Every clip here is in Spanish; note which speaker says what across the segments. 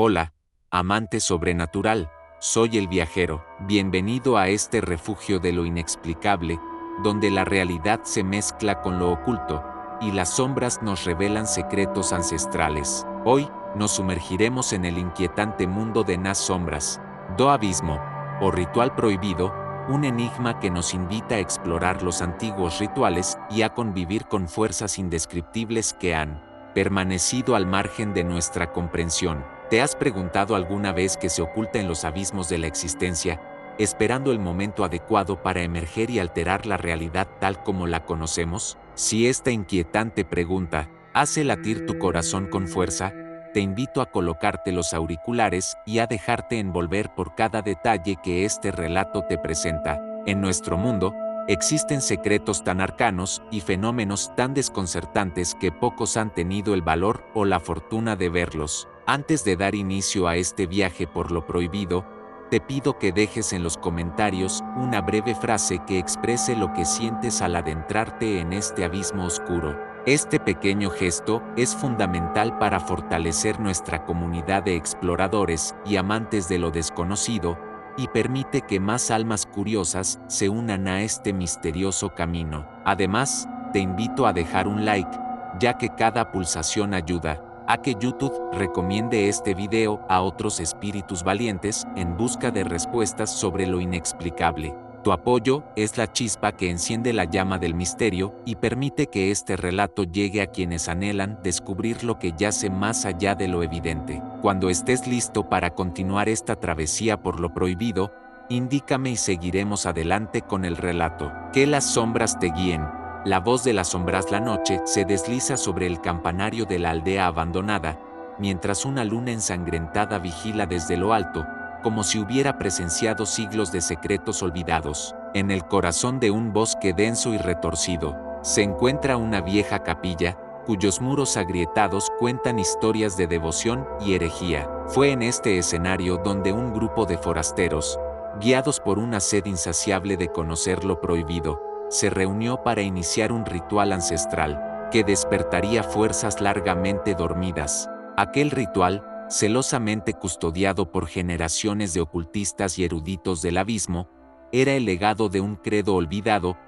Speaker 1: Hola, amante sobrenatural, soy el viajero. Bienvenido a este refugio de lo inexplicable, donde la realidad se mezcla con lo oculto, y las sombras nos revelan secretos ancestrales. Hoy, nos sumergiremos en el inquietante mundo de las sombras, do abismo, o ritual prohibido, un enigma que nos invita a explorar los antiguos rituales y a convivir con fuerzas indescriptibles que han permanecido al margen de nuestra comprensión. ¿Te has preguntado alguna vez qué se oculta en los abismos de la existencia, esperando el momento adecuado para emerger y alterar la realidad tal como la conocemos? Si esta inquietante pregunta hace latir tu corazón con fuerza, te invito a colocarte los auriculares y a dejarte envolver por cada detalle que este relato te presenta. En nuestro mundo, existen secretos tan arcanos y fenómenos tan desconcertantes que pocos han tenido el valor o la fortuna de verlos. Antes de dar inicio a este viaje por lo prohibido, te pido que dejes en los comentarios una breve frase que exprese lo que sientes al adentrarte en este abismo oscuro. Este pequeño gesto es fundamental para fortalecer nuestra comunidad de exploradores y amantes de lo desconocido, y permite que más almas curiosas se unan a este misterioso camino. Además, te invito a dejar un like, ya que cada pulsación ayuda a que YouTube recomiende este video a otros espíritus valientes en busca de respuestas sobre lo inexplicable. Tu apoyo es la chispa que enciende la llama del misterio y permite que este relato llegue a quienes anhelan descubrir lo que yace más allá de lo evidente. Cuando estés listo para continuar esta travesía por lo prohibido, indícame y seguiremos adelante con el relato. Que las sombras te guíen. La voz de las sombras la noche se desliza sobre el campanario de la aldea abandonada, mientras una luna ensangrentada vigila desde lo alto, como si hubiera presenciado siglos de secretos olvidados. En el corazón de un bosque denso y retorcido, se encuentra una vieja capilla, cuyos muros agrietados cuentan historias de devoción y herejía. Fue en este escenario donde un grupo de forasteros, guiados por una sed insaciable de conocer lo prohibido, se reunió para iniciar un ritual ancestral, que despertaría fuerzas largamente dormidas. Aquel ritual, celosamente custodiado por generaciones de ocultistas y eruditos del abismo, era el legado de un credo olvidado,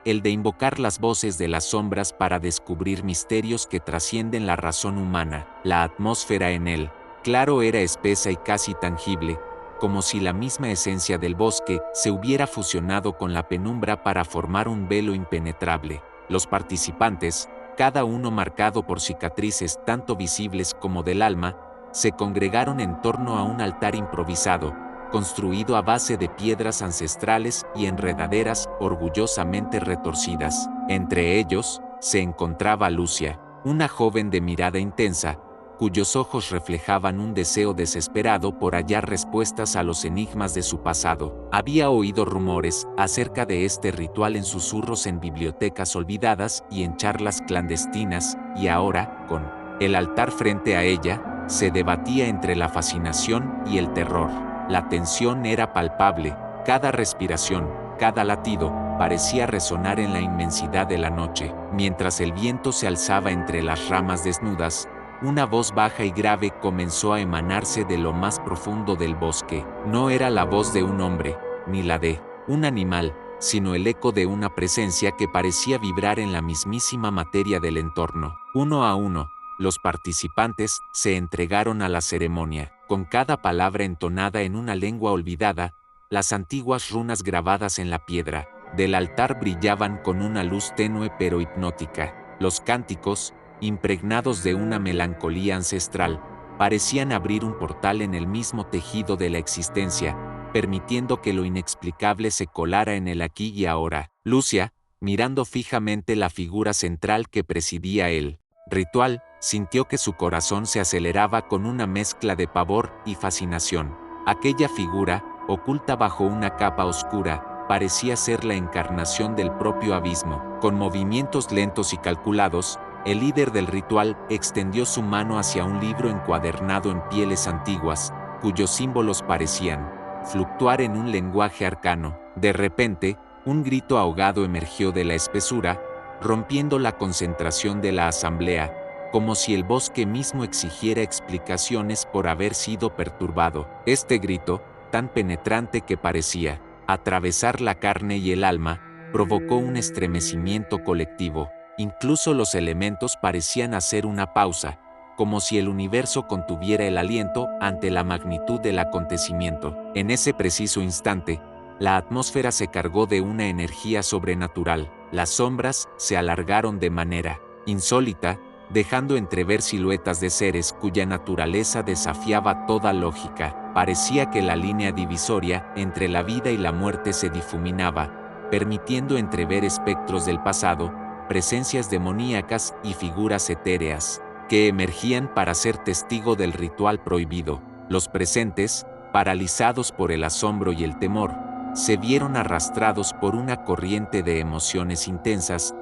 Speaker 1: el de invocar las voces de las sombras para descubrir misterios que trascienden la razón humana. La atmósfera en él, claro, era espesa y casi tangible, como si la misma esencia del bosque se hubiera fusionado con la penumbra para formar un velo impenetrable. Los participantes, cada uno marcado por cicatrices tanto visibles como del alma, se congregaron en torno a un altar improvisado, construido a base de piedras ancestrales y enredaderas orgullosamente retorcidas. Entre ellos, se encontraba Lucia, una joven de mirada intensa, cuyos ojos reflejaban un deseo desesperado por hallar respuestas a los enigmas de su pasado. Había oído rumores acerca de este ritual en susurros en bibliotecas olvidadas y en charlas clandestinas, y ahora, con el altar frente a ella, se debatía entre la fascinación y el terror. La tensión era palpable, cada respiración, cada latido, parecía resonar en la inmensidad de la noche. Mientras el viento se alzaba entre las ramas desnudas, una voz baja y grave comenzó a emanarse de lo más profundo del bosque. No era la voz de un hombre, ni la de un animal, sino el eco de una presencia que parecía vibrar en la mismísima materia del entorno. Uno a uno, los participantes se entregaron a la ceremonia, con cada palabra entonada en una lengua olvidada, las antiguas runas grabadas en la piedra del altar brillaban con una luz tenue pero hipnótica. Los cánticos, impregnados de una melancolía ancestral, parecían abrir un portal en el mismo tejido de la existencia, permitiendo que lo inexplicable se colara en el aquí y ahora. Lucia, mirando fijamente la figura central que presidía el ritual, sintió que su corazón se aceleraba con una mezcla de pavor y fascinación. Aquella figura, oculta bajo una capa oscura, parecía ser la encarnación del propio abismo. Con movimientos lentos y calculados, el líder del ritual extendió su mano hacia un libro encuadernado en pieles antiguas, cuyos símbolos parecían fluctuar en un lenguaje arcano. De repente, un grito ahogado emergió de la espesura, rompiendo la concentración de la asamblea, como si el bosque mismo exigiera explicaciones por haber sido perturbado. Este grito, tan penetrante que parecía atravesar la carne y el alma, provocó un estremecimiento colectivo. Incluso los elementos parecían hacer una pausa, como si el universo contuviera el aliento ante la magnitud del acontecimiento. En ese preciso instante, la atmósfera se cargó de una energía sobrenatural. Las sombras se alargaron de manera insólita, dejando entrever siluetas de seres cuya naturaleza desafiaba toda lógica. Parecía que la línea divisoria entre la vida y la muerte se difuminaba, permitiendo entrever espectros del pasado, presencias demoníacas y figuras etéreas, que emergían para ser testigo del ritual prohibido. Los presentes, paralizados por el asombro y el temor, se vieron arrastrados por una corriente de emociones intensas,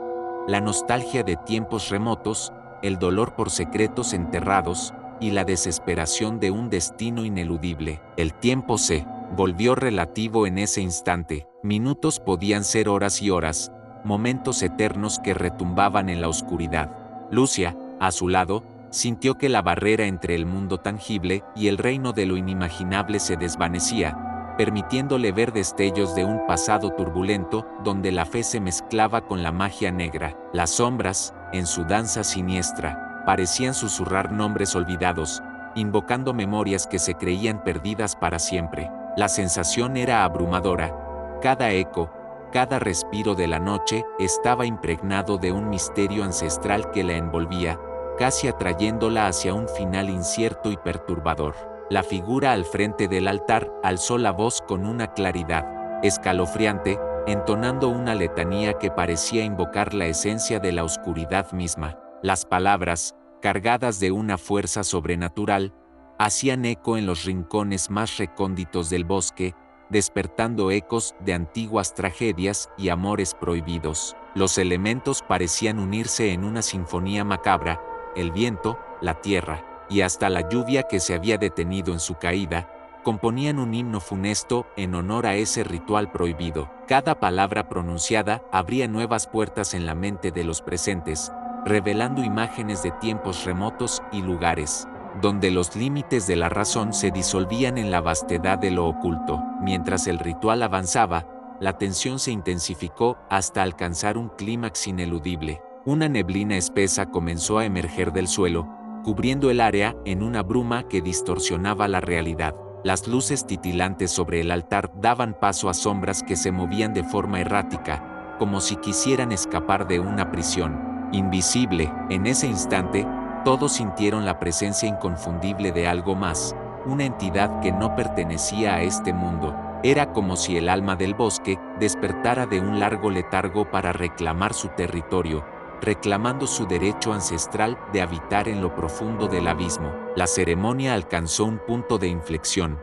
Speaker 1: la nostalgia de tiempos remotos, el dolor por secretos enterrados, y la desesperación de un destino ineludible. El tiempo se volvió relativo en ese instante. Minutos podían ser horas y horas, momentos eternos que retumbaban en la oscuridad. Lucia, a su lado, sintió que la barrera entre el mundo tangible y el reino de lo inimaginable se desvanecía, permitiéndole ver destellos de un pasado turbulento donde la fe se mezclaba con la magia negra. Las sombras, en su danza siniestra, parecían susurrar nombres olvidados, invocando memorias que se creían perdidas para siempre. La sensación era abrumadora. Cada eco, cada respiro de la noche estaba impregnado de un misterio ancestral que la envolvía, casi atrayéndola hacia un final incierto y perturbador. La figura al frente del altar alzó la voz con una claridad escalofriante, entonando una letanía que parecía invocar la esencia de la oscuridad misma. Las palabras, cargadas de una fuerza sobrenatural, hacían eco en los rincones más recónditos del bosque, despertando ecos de antiguas tragedias y amores prohibidos. Los elementos parecían unirse en una sinfonía macabra, el viento, la tierra, y hasta la lluvia que se había detenido en su caída, componían un himno funesto en honor a ese ritual prohibido. Cada palabra pronunciada abría nuevas puertas en la mente de los presentes, revelando imágenes de tiempos remotos y lugares, donde los límites de la razón se disolvían en la vastedad de lo oculto. Mientras el ritual avanzaba, la tensión se intensificó hasta alcanzar un clímax ineludible. Una neblina espesa comenzó a emerger del suelo, cubriendo el área en una bruma que distorsionaba la realidad. Las luces titilantes sobre el altar daban paso a sombras que se movían de forma errática, como si quisieran escapar de una prisión invisible. En ese instante, todos sintieron la presencia inconfundible de algo más, una entidad que no pertenecía a este mundo. Era como si el alma del bosque despertara de un largo letargo para reclamar su territorio, reclamando su derecho ancestral de habitar en lo profundo del abismo. La ceremonia alcanzó un punto de inflexión.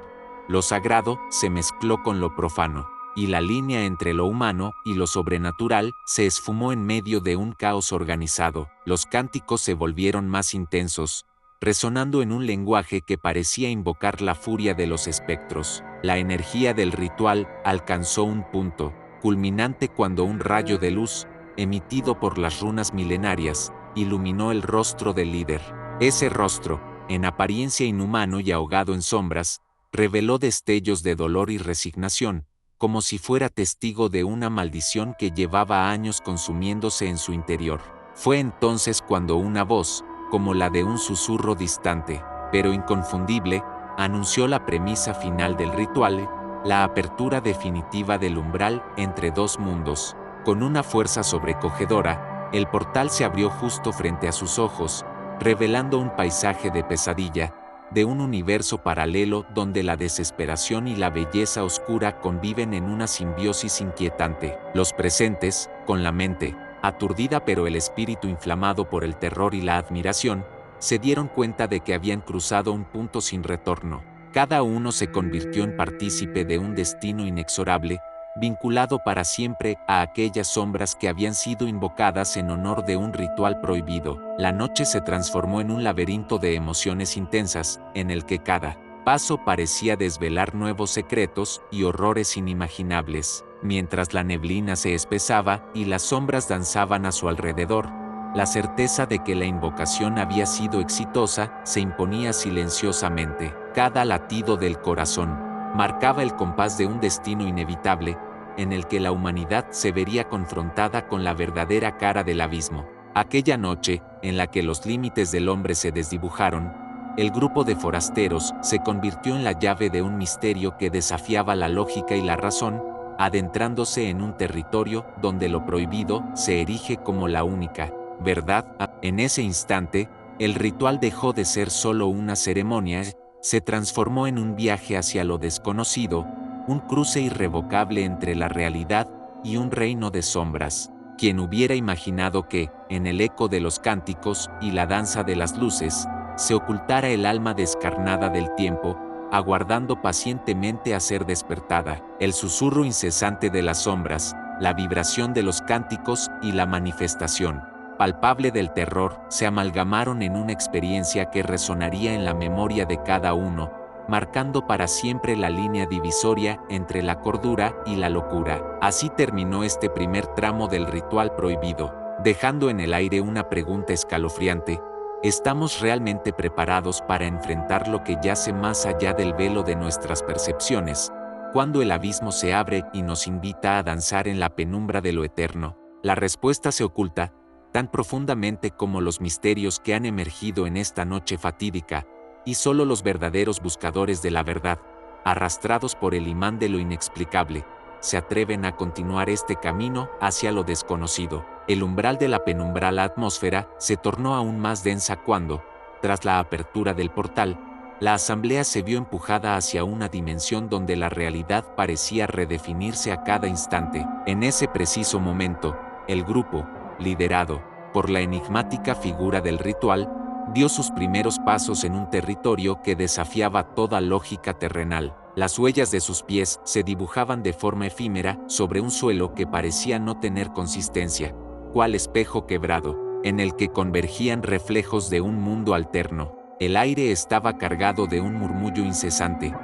Speaker 1: Lo sagrado se mezcló con lo profano, y la línea entre lo humano y lo sobrenatural se esfumó en medio de un caos organizado. Los cánticos se volvieron más intensos, resonando en un lenguaje que parecía invocar la furia de los espectros. La energía del ritual alcanzó un punto culminante cuando un rayo de luz, emitido por las runas milenarias, iluminó el rostro del líder. Ese rostro, en apariencia inhumano y ahogado en sombras, reveló destellos de dolor y resignación, como si fuera testigo de una maldición que llevaba años consumiéndose en su interior. Fue entonces cuando una voz, como la de un susurro distante, pero inconfundible, anunció la premisa final del ritual, la apertura definitiva del umbral entre dos mundos. Con una fuerza sobrecogedora, el portal se abrió justo frente a sus ojos, revelando un paisaje de pesadilla, de un universo paralelo donde la desesperación y la belleza oscura conviven en una simbiosis inquietante. Los presentes, con la mente aturdida pero el espíritu inflamado por el terror y la admiración, se dieron cuenta de que habían cruzado un punto sin retorno. Cada uno se convirtió en partícipe de un destino inexorable, vinculado para siempre a aquellas sombras que habían sido invocadas en honor de un ritual prohibido. La noche se transformó en un laberinto de emociones intensas, en el que cada paso parecía desvelar nuevos secretos y horrores inimaginables. Mientras la neblina se espesaba y las sombras danzaban a su alrededor, La certeza de que la invocación había sido exitosa se imponía silenciosamente. Cada latido del corazón marcaba el compás de un destino inevitable, en el que la humanidad se vería confrontada con la verdadera cara del abismo. Aquella noche, en la que los límites del hombre se desdibujaron, el grupo de forasteros se convirtió en la llave de un misterio que desafiaba la lógica y la razón, adentrándose en un territorio donde lo prohibido se erige como la única verdad. En ese instante, el ritual dejó de ser solo una ceremonia, se transformó en un viaje hacia lo desconocido, un cruce irrevocable entre la realidad y un reino de sombras. Quien hubiera imaginado que, en el eco de los cánticos y la danza de las luces, se ocultara el alma descarnada del tiempo, aguardando pacientemente a ser despertada. El susurro incesante de las sombras, la vibración de los cánticos y la manifestación palpable del terror se amalgamaron en una experiencia que resonaría en la memoria de cada uno, marcando para siempre la línea divisoria entre la cordura y la locura. Así terminó este primer tramo del ritual prohibido, dejando en el aire una pregunta escalofriante: ¿estamos realmente preparados para enfrentar lo que yace más allá del velo de nuestras percepciones, cuando el abismo se abre y nos invita a danzar en la penumbra de lo eterno? La respuesta se oculta tan profundamente como los misterios que han emergido en esta noche fatídica, y solo los verdaderos buscadores de la verdad, arrastrados por el imán de lo inexplicable, se atreven a continuar este camino hacia lo desconocido. El umbral de la penumbral atmósfera se tornó aún más densa cuando, tras la apertura del portal, la asamblea se vio empujada hacia una dimensión donde la realidad parecía redefinirse a cada instante. En ese preciso momento, el grupo, liderado por la enigmática figura del ritual, dio sus primeros pasos en un territorio que desafiaba toda lógica terrenal. Las huellas de sus pies se dibujaban de forma efímera sobre un suelo que parecía no tener consistencia, cual espejo quebrado, en el que convergían reflejos de un mundo alterno. El aire estaba cargado de un murmullo incesante,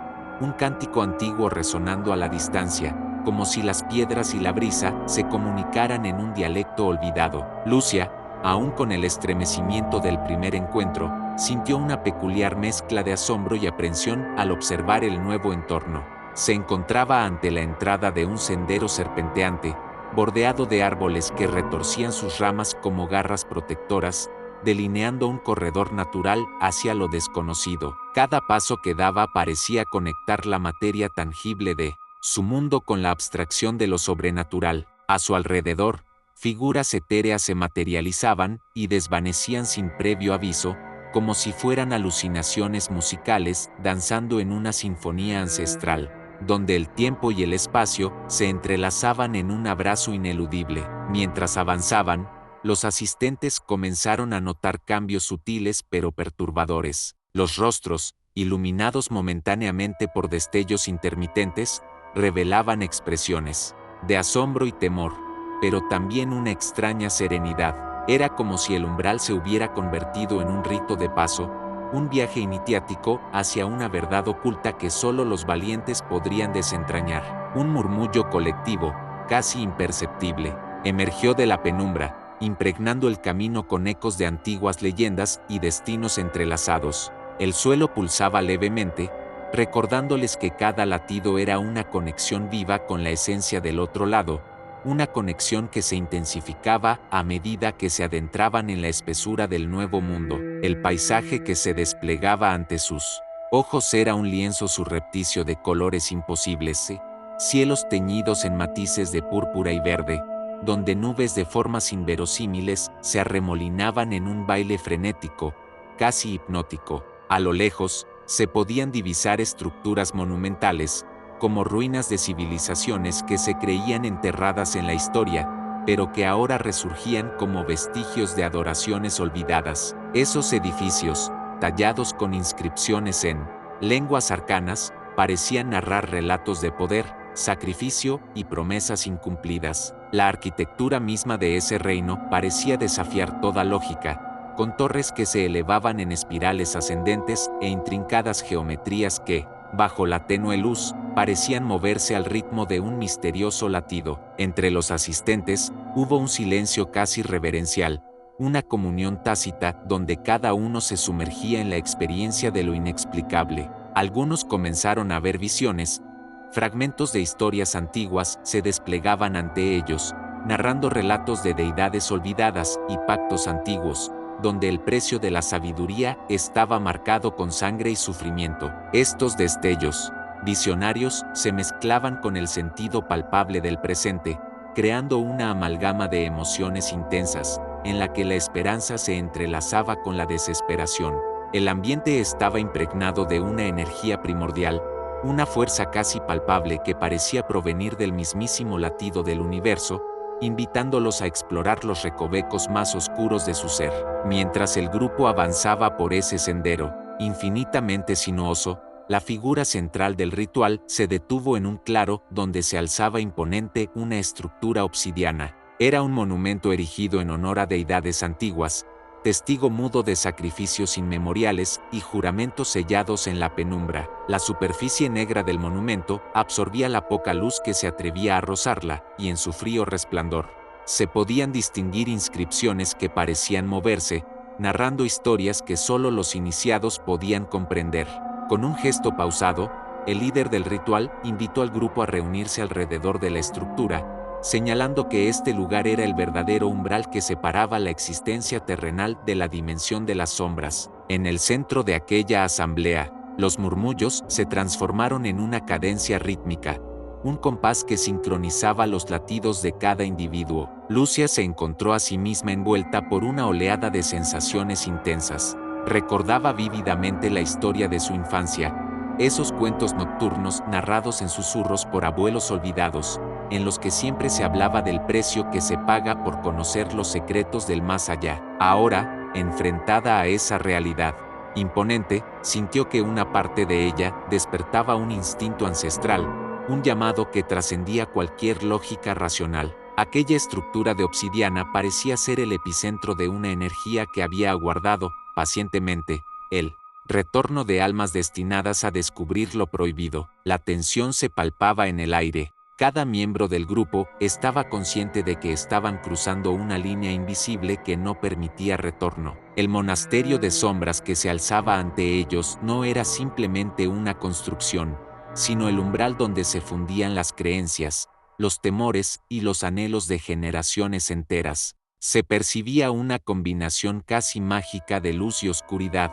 Speaker 1: un cántico antiguo resonando a la distancia, como si las piedras y la brisa se comunicaran en un dialecto olvidado. Lucia, aún con el estremecimiento del primer encuentro, sintió una peculiar mezcla de asombro y aprensión al observar el nuevo entorno. Se encontraba ante la entrada de un sendero serpenteante, bordeado de árboles que retorcían sus ramas como garras protectoras, delineando un corredor natural hacia lo desconocido. Cada paso que daba parecía conectar la materia tangible de su mundo con la abstracción de lo sobrenatural. A su alrededor, figuras etéreas se materializaban y desvanecían sin previo aviso, como si fueran alucinaciones musicales danzando en una sinfonía ancestral, donde el tiempo y el espacio se entrelazaban en un abrazo ineludible. Mientras avanzaban, los asistentes comenzaron a notar cambios sutiles pero perturbadores. Los rostros, iluminados momentáneamente por destellos intermitentes, revelaban expresiones de asombro y temor, pero también una extraña serenidad. Era como si el umbral se hubiera convertido en un rito de paso, un viaje iniciático hacia una verdad oculta que solo los valientes podrían desentrañar. Un murmullo colectivo, casi imperceptible, emergió de la penumbra, impregnando el camino con ecos de antiguas leyendas y destinos entrelazados. El suelo pulsaba levemente, recordándoles que cada latido era una conexión viva con la esencia del otro lado, una conexión que se intensificaba a medida que se adentraban en la espesura del nuevo mundo. El paisaje que se desplegaba ante sus ojos era un lienzo surrepticio de colores imposibles, cielos teñidos en matices de púrpura y verde, donde nubes de formas inverosímiles se arremolinaban en un baile frenético, casi hipnótico. A lo lejos, se podían divisar estructuras monumentales, como ruinas de civilizaciones que se creían enterradas en la historia, pero que ahora resurgían como vestigios de adoraciones olvidadas. Esos edificios, tallados con inscripciones en lenguas arcanas, parecían narrar relatos de poder, sacrificio y promesas incumplidas. La arquitectura misma de ese reino parecía desafiar toda lógica, con torres que se elevaban en espirales ascendentes e intrincadas geometrías que, bajo la tenue luz, parecían moverse al ritmo de un misterioso latido. Entre los asistentes, hubo un silencio casi reverencial, una comunión tácita donde cada uno se sumergía en la experiencia de lo inexplicable. Algunos comenzaron a ver visiones, fragmentos de historias antiguas se desplegaban ante ellos, narrando relatos de deidades olvidadas y pactos antiguos, donde el precio de la sabiduría estaba marcado con sangre y sufrimiento. Estos destellos visionarios se mezclaban con el sentido palpable del presente, creando una amalgama de emociones intensas, en la que la esperanza se entrelazaba con la desesperación. El ambiente estaba impregnado de una energía primordial, una fuerza casi palpable que parecía provenir del mismísimo latido del universo, invitándolos a explorar los recovecos más oscuros de su ser. Mientras el grupo avanzaba por ese sendero, infinitamente sinuoso, la figura central del ritual se detuvo en un claro donde se alzaba imponente una estructura obsidiana. Era un monumento erigido en honor a deidades antiguas, testigo mudo de sacrificios inmemoriales y juramentos sellados en la penumbra. La superficie negra del monumento absorbía la poca luz que se atrevía a rozarla, y en su frío resplandor se podían distinguir inscripciones que parecían moverse, narrando historias que solo los iniciados podían comprender. Con un gesto pausado, el líder del ritual invitó al grupo a reunirse alrededor de la estructura, señalando que este lugar era el verdadero umbral que separaba la existencia terrenal de la dimensión de las sombras. En el centro de aquella asamblea, los murmullos se transformaron en una cadencia rítmica, un compás que sincronizaba los latidos de cada individuo. Lucia se encontró a sí misma envuelta por una oleada de sensaciones intensas. Recordaba vívidamente la historia de su infancia, esos cuentos nocturnos narrados en susurros por abuelos olvidados, en los que siempre se hablaba del precio que se paga por conocer los secretos del más allá. Ahora, enfrentada a esa realidad imponente, sintió que una parte de ella despertaba un instinto ancestral, un llamado que trascendía cualquier lógica racional. Aquella estructura de obsidiana parecía ser el epicentro de una energía que había aguardado, pacientemente, el retorno de almas destinadas a descubrir lo prohibido. La tensión se palpaba en el aire. Cada miembro del grupo estaba consciente de que estaban cruzando una línea invisible que no permitía retorno. El monasterio de sombras que se alzaba ante ellos no era simplemente una construcción, sino el umbral donde se fundían las creencias, los temores y los anhelos de generaciones enteras. Se percibía una combinación casi mágica de luz y oscuridad,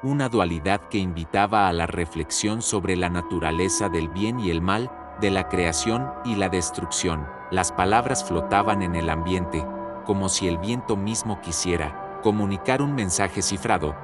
Speaker 1: una dualidad que invitaba a la reflexión sobre la naturaleza del bien y el mal, de la creación y la destrucción. Las palabras flotaban en el ambiente, como si el viento mismo quisiera comunicar un mensaje cifrado.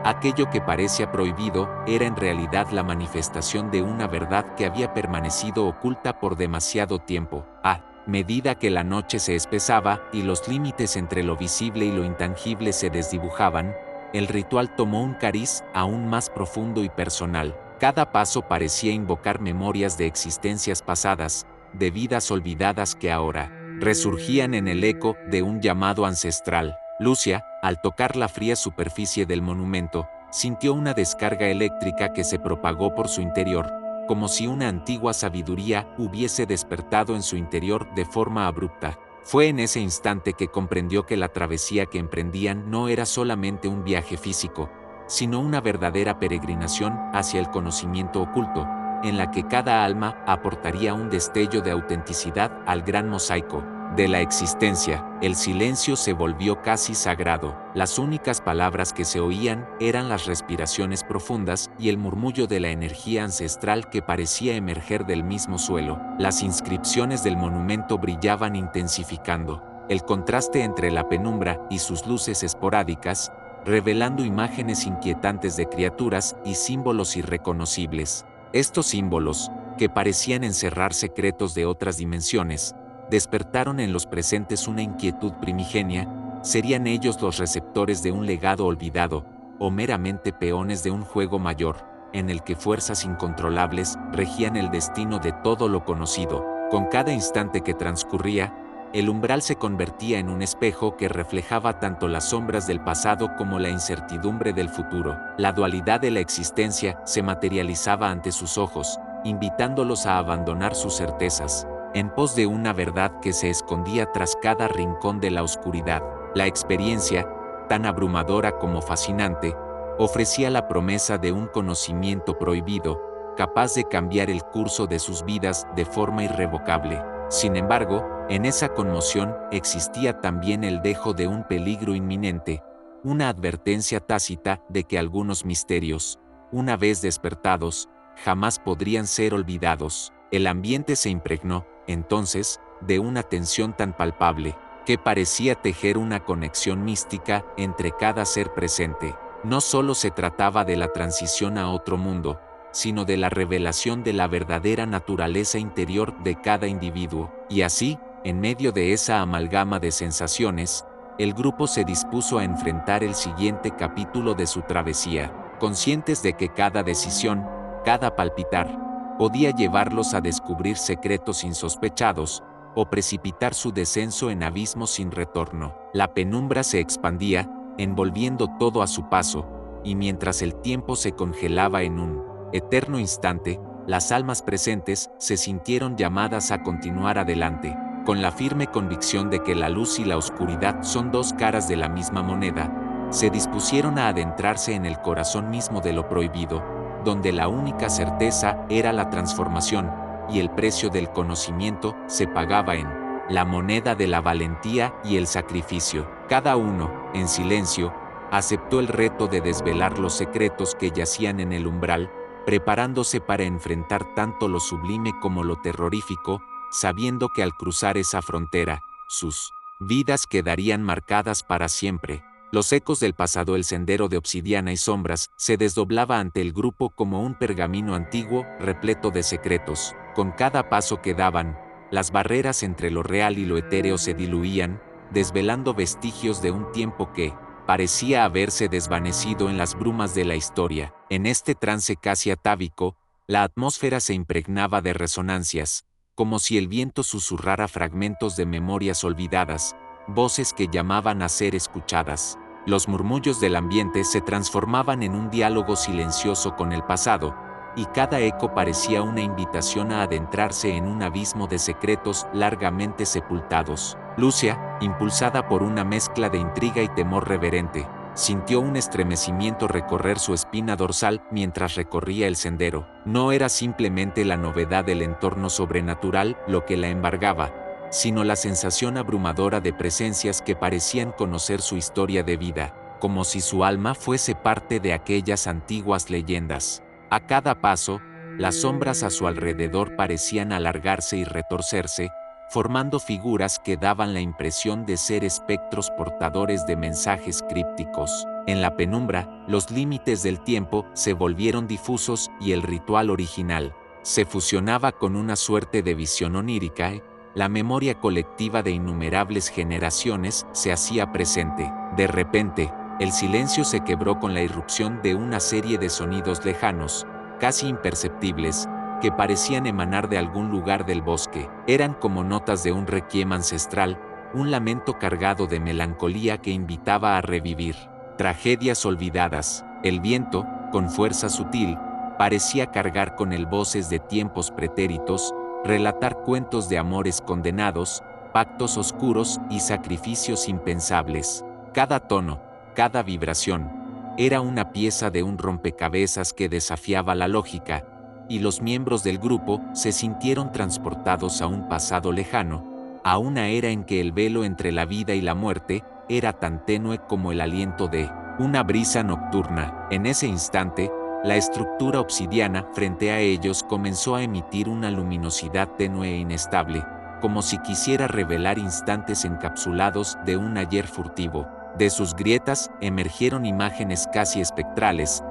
Speaker 1: Aquello que parecía prohibido era en realidad la manifestación de una verdad que había permanecido oculta por demasiado tiempo. A medida que la noche se espesaba y los límites entre lo visible y lo intangible se desdibujaban, el ritual tomó un cariz aún más profundo y personal. Cada paso parecía invocar memorias de existencias pasadas, de vidas olvidadas que ahora resurgían en el eco de un llamado ancestral. Lucia, al tocar la fría superficie del monumento, sintió una descarga eléctrica que se propagó por su interior, como si una antigua sabiduría hubiese despertado en su interior de forma abrupta. Fue en ese instante que comprendió que la travesía que emprendían no era solamente un viaje físico, sino una verdadera peregrinación hacia el conocimiento oculto, en la que cada alma aportaría un destello de autenticidad al gran mosaico de la existencia. El silencio se volvió casi sagrado. Las únicas palabras que se oían eran las respiraciones profundas y el murmullo de la energía ancestral que parecía emerger del mismo suelo. Las inscripciones del monumento brillaban intensificando el contraste entre la penumbra y sus luces esporádicas, revelando imágenes inquietantes de criaturas y símbolos irreconocibles. Estos símbolos, que parecían encerrar secretos de otras dimensiones, despertaron en los presentes una inquietud primigenia. ¿Serían ellos los receptores de un legado olvidado, o meramente peones de un juego mayor, en el que fuerzas incontrolables regían el destino de todo lo conocido? Con cada instante que transcurría, el umbral se convertía en un espejo que reflejaba tanto las sombras del pasado como la incertidumbre del futuro. La dualidad de la existencia se materializaba ante sus ojos, invitándolos a abandonar sus certezas, en pos de una verdad que se escondía tras cada rincón de la oscuridad. La experiencia, tan abrumadora como fascinante, ofrecía la promesa de un conocimiento prohibido, capaz de cambiar el curso de sus vidas de forma irrevocable. Sin embargo, en esa conmoción existía también el dejo de un peligro inminente, una advertencia tácita de que algunos misterios, una vez despertados, jamás podrían ser olvidados. El ambiente se impregnó, entonces, de una tensión tan palpable, que parecía tejer una conexión mística entre cada ser presente. No solo se trataba de la transición a otro mundo, sino de la revelación de la verdadera naturaleza interior de cada individuo. Y así, en medio de esa amalgama de sensaciones, el grupo se dispuso a enfrentar el siguiente capítulo de su travesía, conscientes de que cada decisión, cada palpitar, podía llevarlos a descubrir secretos insospechados, o precipitar su descenso en abismos sin retorno. La penumbra se expandía, envolviendo todo a su paso, y mientras el tiempo se congelaba en un eterno instante, las almas presentes se sintieron llamadas a continuar adelante, con la firme convicción de que la luz y la oscuridad son dos caras de la misma moneda. Se dispusieron a adentrarse en el corazón mismo de lo prohibido, donde la única certeza era la transformación, y el precio del conocimiento se pagaba en la moneda de la valentía y el sacrificio. Cada uno, en silencio, aceptó el reto de desvelar los secretos que yacían en el umbral, preparándose para enfrentar tanto lo sublime como lo terrorífico, sabiendo que al cruzar esa frontera, sus vidas quedarían marcadas para siempre. Los ecos del pasado, el sendero de obsidiana y sombras, se desdoblaba ante el grupo como un pergamino antiguo repleto de secretos. Con cada paso que daban, las barreras entre lo real y lo etéreo se diluían, desvelando vestigios de un tiempo que parecía haberse desvanecido en las brumas de la historia. En este trance casi atávico, la atmósfera se impregnaba de resonancias, como si el viento susurrara fragmentos de memorias olvidadas, voces que llamaban a ser escuchadas. Los murmullos del ambiente se transformaban en un diálogo silencioso con el pasado, y cada eco parecía una invitación a adentrarse en un abismo de secretos largamente sepultados. Lucia, impulsada por una mezcla de intriga y temor reverente, sintió un estremecimiento recorrer su espina dorsal mientras recorría el sendero. No era simplemente la novedad del entorno sobrenatural lo que la embargaba, sino la sensación abrumadora de presencias que parecían conocer su historia de vida, como si su alma fuese parte de aquellas antiguas leyendas. A cada paso, las sombras a su alrededor parecían alargarse y retorcerse, formando figuras que daban la impresión de ser espectros portadores de mensajes crípticos. En la penumbra, los límites del tiempo se volvieron difusos y el ritual original se fusionaba con una suerte de visión onírica. La memoria colectiva de innumerables generaciones se hacía presente. De repente, el silencio se quebró con la irrupción de una serie de sonidos lejanos, casi imperceptibles, que parecían emanar de algún lugar del bosque. Eran como notas de un requiem ancestral, un lamento cargado de melancolía que invitaba a revivir tragedias olvidadas. El viento, con fuerza sutil, parecía cargar con él voces de tiempos pretéritos, relatar cuentos de amores condenados, pactos oscuros y sacrificios impensables. Cada tono, cada vibración, era una pieza de un rompecabezas que desafiaba la lógica, y los miembros del grupo se sintieron transportados a un pasado lejano, a una era en que el velo entre la vida y la muerte era tan tenue como el aliento de una brisa nocturna. En ese instante, la estructura obsidiana frente a ellos comenzó a emitir una luminosidad tenue e inestable, como si quisiera revelar instantes encapsulados de un ayer furtivo. De sus grietas emergieron imágenes casi espectrales,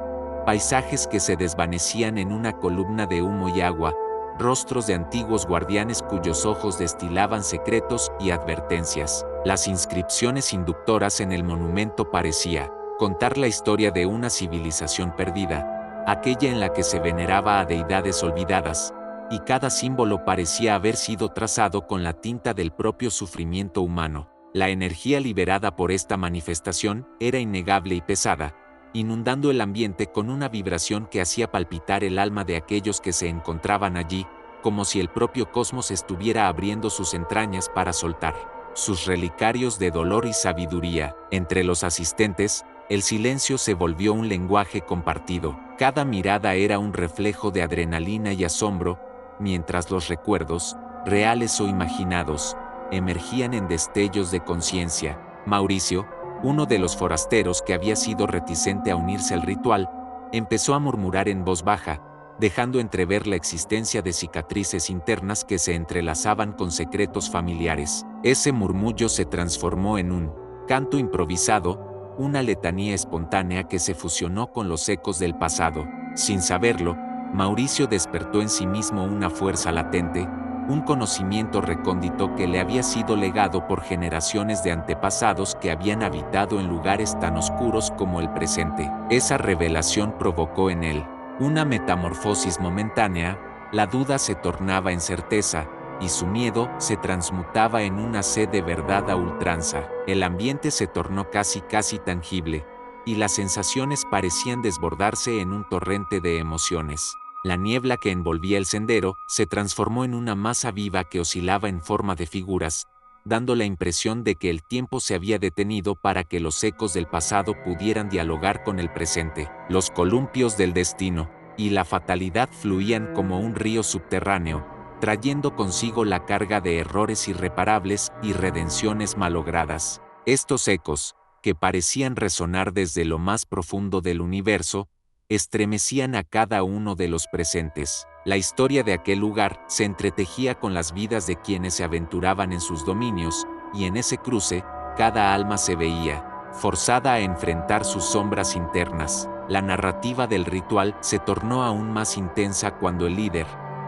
Speaker 1: paisajes que se desvanecían en una columna de humo y agua, rostros de antiguos guardianes cuyos ojos destilaban secretos y advertencias. Las inscripciones inductoras en el monumento parecía contar la historia de una civilización perdida, aquella en la que se veneraba a deidades olvidadas, y cada símbolo parecía haber sido trazado con la tinta del propio sufrimiento humano. La energía liberada por esta manifestación era innegable y pesada, inundando el ambiente con una vibración que hacía palpitar el alma de aquellos que se encontraban allí, como si el propio cosmos estuviera abriendo sus entrañas para soltar sus relicarios de dolor y sabiduría. Entre los asistentes, el silencio se volvió un lenguaje compartido. Cada mirada era un reflejo de adrenalina y asombro, mientras los recuerdos, reales o imaginados, emergían en destellos de conciencia. Mauricio, uno de los forasteros que había sido reticente a unirse al ritual, empezó a murmurar en voz baja, dejando entrever la existencia de cicatrices internas que se entrelazaban con secretos familiares. Ese murmullo se transformó en un canto improvisado, una letanía espontánea que se fusionó con los ecos del pasado. Sin saberlo, Mauricio despertó en sí mismo una fuerza latente, un conocimiento recóndito que le había sido legado por generaciones de antepasados que habían habitado en lugares tan oscuros como el presente. Esa revelación provocó en él una metamorfosis momentánea, la duda se tornaba en certeza, y su miedo se transmutaba en una sed de verdad a ultranza. El ambiente se tornó casi tangible, y las sensaciones parecían desbordarse en un torrente de emociones. La niebla que envolvía el sendero se transformó en una masa viva que oscilaba en forma de figuras, dando la impresión de que el tiempo se había detenido para que los ecos del pasado pudieran dialogar con el presente. Los columpios del destino y la fatalidad fluían como un río subterráneo, trayendo consigo la carga de errores irreparables y redenciones malogradas. Estos ecos, que parecían resonar desde lo más profundo del universo, estremecían a cada uno de los presentes. La historia de aquel lugar se entretejía con las vidas de quienes se aventuraban en sus dominios, y en ese cruce, cada alma se veía forzada a enfrentar sus sombras internas. La narrativa del ritual se tornó aún más intensa cuando el líder,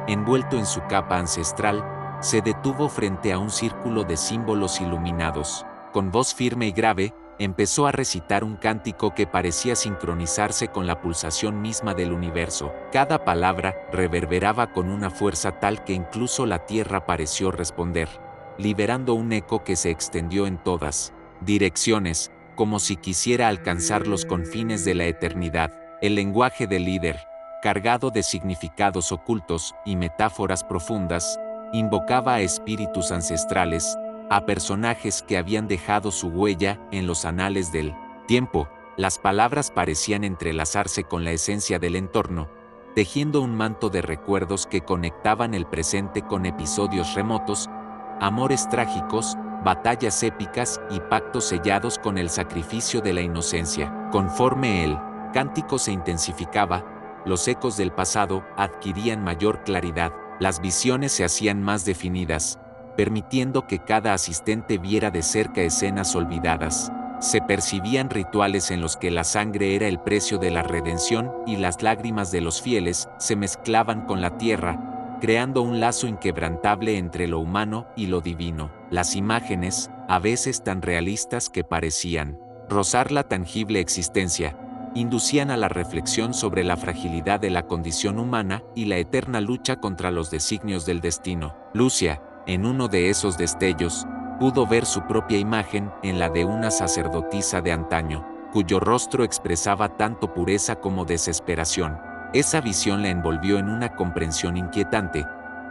Speaker 1: envuelto en su capa ancestral, se detuvo frente a un círculo de símbolos iluminados. Con voz firme y grave, empezó a recitar un cántico que parecía sincronizarse con la pulsación misma del universo. Cada palabra reverberaba con una fuerza tal que incluso la tierra pareció responder, liberando un eco que se extendió en todas direcciones, como si quisiera alcanzar los confines de la eternidad. El lenguaje del líder, cargado de significados ocultos y metáforas profundas, invocaba a espíritus ancestrales, a personajes que habían dejado su huella en los anales del tiempo. Las palabras parecían entrelazarse con la esencia del entorno, tejiendo un manto de recuerdos que conectaban el presente con episodios remotos, amores trágicos, batallas épicas y pactos sellados con el sacrificio de la inocencia. Conforme el cántico se intensificaba, los ecos del pasado adquirían mayor claridad, las visiones se hacían más definidas, permitiendo que cada asistente viera de cerca escenas olvidadas. Se percibían rituales en los que la sangre era el precio de la redención y las lágrimas de los fieles se mezclaban con la tierra, creando un lazo inquebrantable entre lo humano y lo divino. Las imágenes, a veces tan realistas que parecían rozar la tangible existencia, inducían a la reflexión sobre la fragilidad de la condición humana y la eterna lucha contra los designios del destino. Lucia, en uno de esos destellos, pudo ver su propia imagen en la de una sacerdotisa de antaño, cuyo rostro expresaba tanto pureza como desesperación. Esa visión la envolvió en una comprensión inquietante.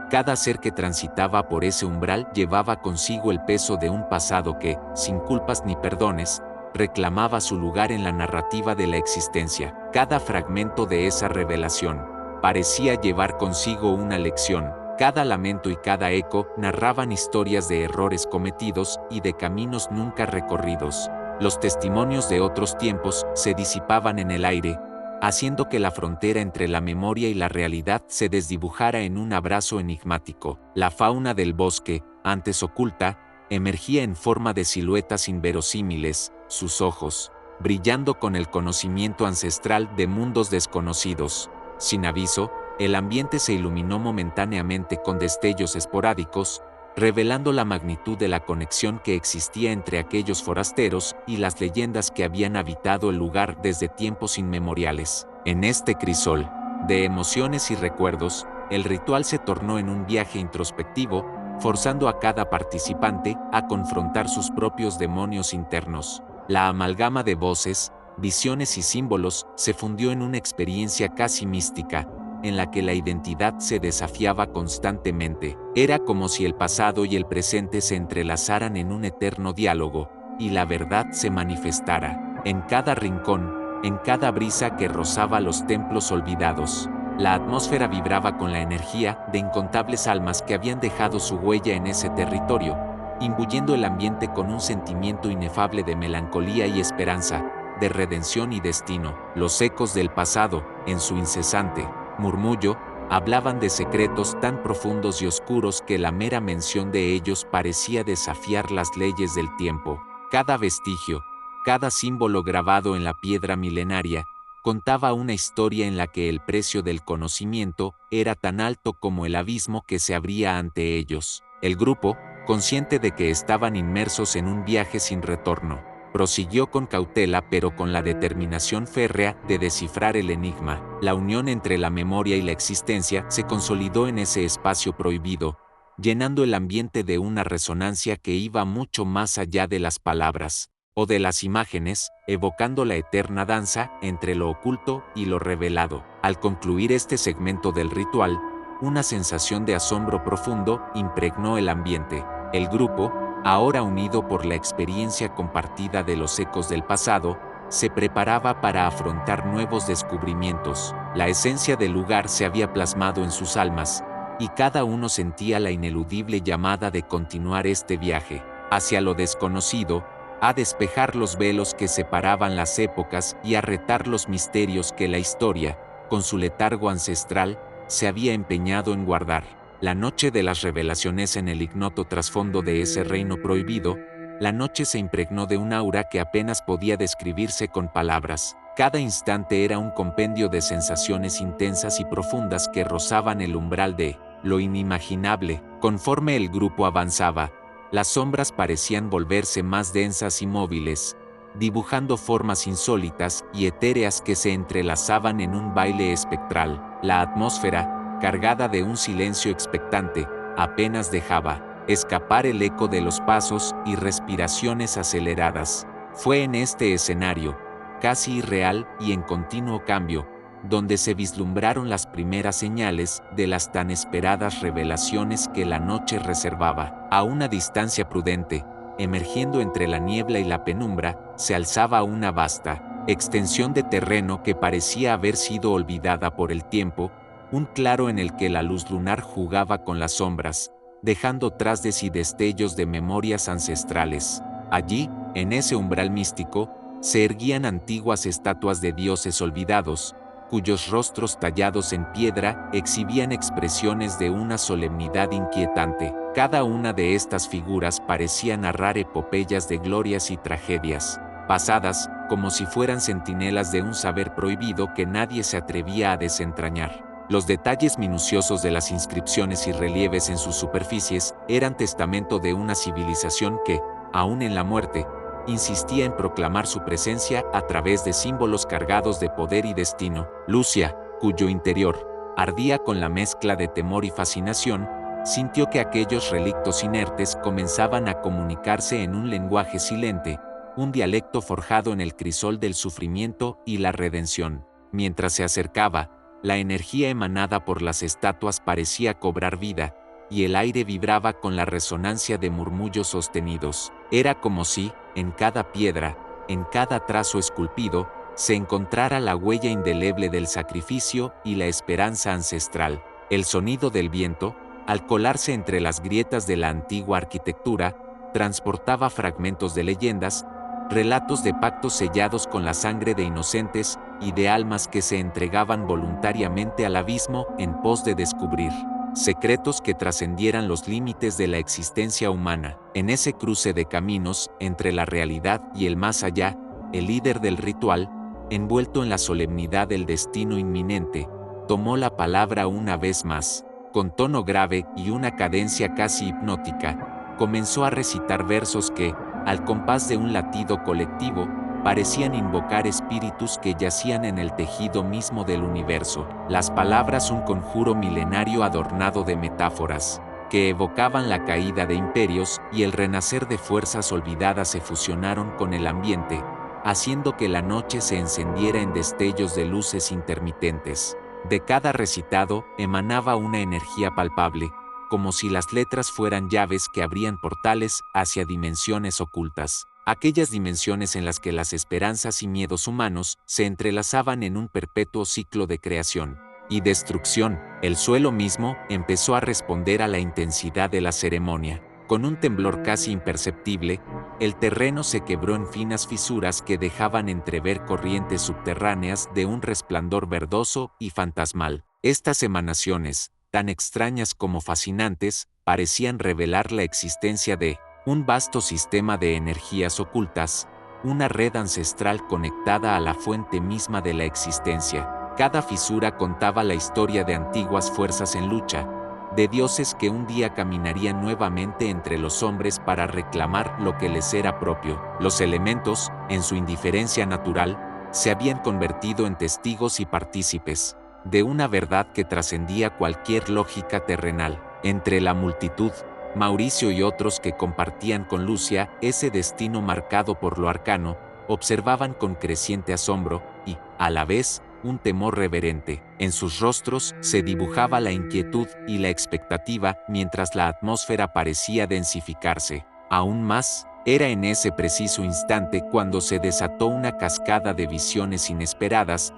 Speaker 1: Cada ser que transitaba por ese umbral llevaba consigo el peso de un pasado que, sin culpas ni perdones, reclamaba su lugar en la narrativa de la existencia. Cada fragmento de esa revelación parecía llevar consigo una lección. Cada lamento y cada eco narraban historias de errores cometidos y de caminos nunca recorridos. Los testimonios de otros tiempos se disipaban en el aire, haciendo que la frontera entre la memoria y la realidad se desdibujara en un abrazo enigmático. La fauna del bosque, antes oculta, emergía en forma de siluetas inverosímiles, sus ojos brillando con el conocimiento ancestral de mundos desconocidos. Sin aviso, el ambiente se iluminó momentáneamente con destellos esporádicos, revelando la magnitud de la conexión que existía entre aquellos forasteros y las leyendas que habían habitado el lugar desde tiempos inmemoriales. En este crisol de emociones y recuerdos, el ritual se tornó en un viaje introspectivo, forzando a cada participante a confrontar sus propios demonios internos. La amalgama de voces, visiones y símbolos se fundió en una experiencia casi mística, en la que la identidad se desafiaba constantemente. Era como si el pasado y el presente se entrelazaran en un eterno diálogo, y la verdad se manifestara en cada rincón, en cada brisa que rozaba los templos olvidados. La atmósfera vibraba con la energía de incontables almas que habían dejado su huella en ese territorio, imbuyendo el ambiente con un sentimiento inefable de melancolía y esperanza, de redención y destino. Los ecos del pasado, en su incesante murmullo, hablaban de secretos tan profundos y oscuros que la mera mención de ellos parecía desafiar las leyes del tiempo. Cada vestigio, cada símbolo grabado en la piedra milenaria, contaba una historia en la que el precio del conocimiento era tan alto como el abismo que se abría ante ellos. El grupo, consciente de que estaban inmersos en un viaje sin retorno, prosiguió con cautela pero con la determinación férrea de descifrar el enigma. La unión entre la memoria y la existencia se consolidó en ese espacio prohibido, llenando el ambiente de una resonancia que iba mucho más allá de las palabras o de las imágenes, evocando la eterna danza entre lo oculto y lo revelado. Al concluir este segmento del ritual, una sensación de asombro profundo impregnó el ambiente. El grupo, ahora unido por la experiencia compartida de los ecos del pasado, se preparaba para afrontar nuevos descubrimientos. La esencia del lugar se había plasmado en sus almas, y cada uno sentía la ineludible llamada de continuar este viaje hacia lo desconocido, a despejar los velos que separaban las épocas y a retar los misterios que la historia, con su letargo ancestral, se había empeñado en guardar. La noche de las revelaciones en el ignoto trasfondo de ese reino prohibido, la noche se impregnó de un aura que apenas podía describirse con palabras. Cada instante era un compendio de sensaciones intensas y profundas que rozaban el umbral de lo inimaginable. Conforme el grupo avanzaba, las sombras parecían volverse más densas y móviles, dibujando formas insólitas y etéreas que se entrelazaban en un baile espectral. La atmósfera, cargada de un silencio expectante, apenas dejaba escapar el eco de los pasos y respiraciones aceleradas. Fue en este escenario, casi irreal y en continuo cambio, donde se vislumbraron las primeras señales de las tan esperadas revelaciones que la noche reservaba. A una distancia prudente, emergiendo entre la niebla y la penumbra, se alzaba una vasta extensión de terreno que parecía haber sido olvidada por el tiempo, un claro en el que la luz lunar jugaba con las sombras, dejando tras de sí destellos de memorias ancestrales. Allí, en ese umbral místico, se erguían antiguas estatuas de dioses olvidados, cuyos rostros tallados en piedra exhibían expresiones de una solemnidad inquietante. Cada una de estas figuras parecía narrar epopeyas de glorias y tragedias pasadas, como si fueran centinelas de un saber prohibido que nadie se atrevía a desentrañar. Los detalles minuciosos de las inscripciones y relieves en sus superficies eran testamento de una civilización que, aún en la muerte, insistía en proclamar su presencia a través de símbolos cargados de poder y destino. Lucia, cuyo interior ardía con la mezcla de temor y fascinación, sintió que aquellos relictos inertes comenzaban a comunicarse en un lenguaje silente, un dialecto forjado en el crisol del sufrimiento y la redención. Mientras se acercaba, la energía emanada por las estatuas parecía cobrar vida, y el aire vibraba con la resonancia de murmullos sostenidos. Era como si, en cada piedra, en cada trazo esculpido, se encontrara la huella indeleble del sacrificio y la esperanza ancestral. El sonido del viento, al colarse entre las grietas de la antigua arquitectura, transportaba fragmentos de leyendas, relatos de pactos sellados con la sangre de inocentes y de almas que se entregaban voluntariamente al abismo en pos de descubrir secretos que trascendieran los límites de la existencia humana. En ese cruce de caminos entre la realidad y el más allá, el líder del ritual, envuelto en la solemnidad del destino inminente, tomó la palabra una vez más. Con tono grave y una cadencia casi hipnótica, comenzó a recitar versos que, al compás de un latido colectivo, parecían invocar espíritus que yacían en el tejido mismo del universo. Las palabras, un conjuro milenario adornado de metáforas, que evocaban la caída de imperios y el renacer de fuerzas olvidadas, se fusionaron con el ambiente, haciendo que la noche se encendiera en destellos de luces intermitentes. De cada recitado emanaba una energía palpable, como si las letras fueran llaves que abrían portales hacia dimensiones ocultas. Aquellas dimensiones en las que las esperanzas y miedos humanos se entrelazaban en un perpetuo ciclo de creación y destrucción. El suelo mismo empezó a responder a la intensidad de la ceremonia. Con un temblor casi imperceptible, el terreno se quebró en finas fisuras que dejaban entrever corrientes subterráneas de un resplandor verdoso y fantasmal. Estas emanaciones, tan extrañas como fascinantes, parecían revelar la existencia de un vasto sistema de energías ocultas, una red ancestral conectada a la fuente misma de la existencia. Cada fisura contaba la historia de antiguas fuerzas en lucha, de dioses que un día caminarían nuevamente entre los hombres para reclamar lo que les era propio. Los elementos, en su indiferencia natural, se habían convertido en testigos y partícipes de una verdad que trascendía cualquier lógica terrenal. Entre la multitud, Mauricio y otros que compartían con Lucia ese destino marcado por lo arcano, observaban con creciente asombro y, a la vez, un temor reverente. En sus rostros se dibujaba la inquietud y la expectativa mientras la atmósfera parecía densificarse. Aún más, era en ese preciso instante cuando se desató una cascada de visiones inesperadas,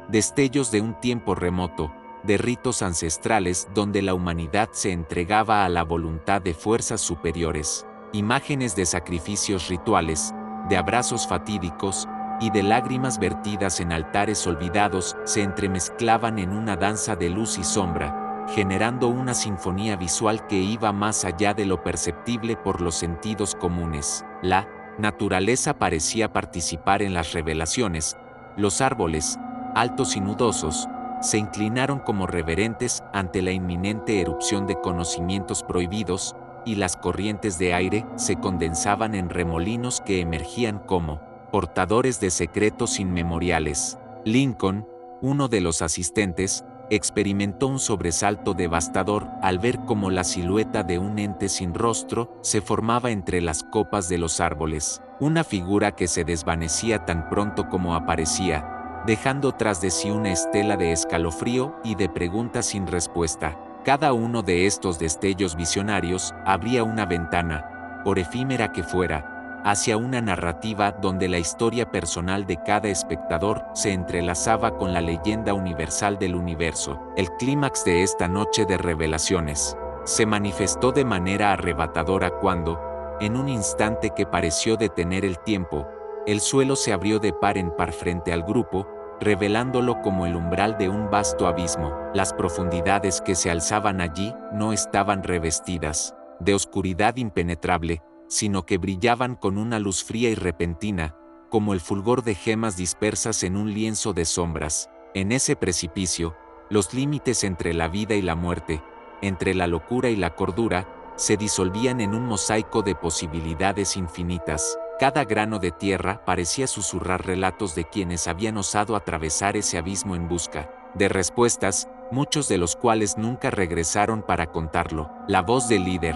Speaker 1: destellos de un tiempo remoto, de ritos ancestrales donde la humanidad se entregaba a la voluntad de fuerzas superiores, imágenes de sacrificios rituales, de abrazos fatídicos, y de lágrimas vertidas en altares olvidados se entremezclaban en una danza de luz y sombra, generando una sinfonía visual que iba más allá de lo perceptible por los sentidos comunes. La naturaleza parecía participar en las revelaciones. Los árboles, altos y nudosos, se inclinaron como reverentes ante la inminente erupción de conocimientos prohibidos, y las corrientes de aire se condensaban en remolinos que emergían como portadores de secretos inmemoriales. Lincoln, uno de los asistentes, experimentó un sobresalto devastador al ver cómo la silueta de un ente sin rostro se formaba entre las copas de los árboles, una figura que se desvanecía tan pronto como aparecía, dejando tras de sí una estela de escalofrío y de preguntas sin respuesta. Cada uno de estos destellos visionarios abría una ventana, por efímera que fuera, hacia una narrativa donde la historia personal de cada espectador se entrelazaba con la leyenda universal del universo. El clímax de esta noche de revelaciones se manifestó de manera arrebatadora cuando, en un instante que pareció detener el tiempo, el suelo se abrió de par en par frente al grupo, revelándolo como el umbral de un vasto abismo. Las profundidades que se alzaban allí no estaban revestidas de oscuridad impenetrable, sino que brillaban con una luz fría y repentina, como el fulgor de gemas dispersas en un lienzo de sombras. En ese precipicio, los límites entre la vida y la muerte, entre la locura y la cordura, se disolvían en un mosaico de posibilidades infinitas. Cada grano de tierra parecía susurrar relatos de quienes habían osado atravesar ese abismo en busca de respuestas, muchos de los cuales nunca regresaron para contarlo. La voz del líder,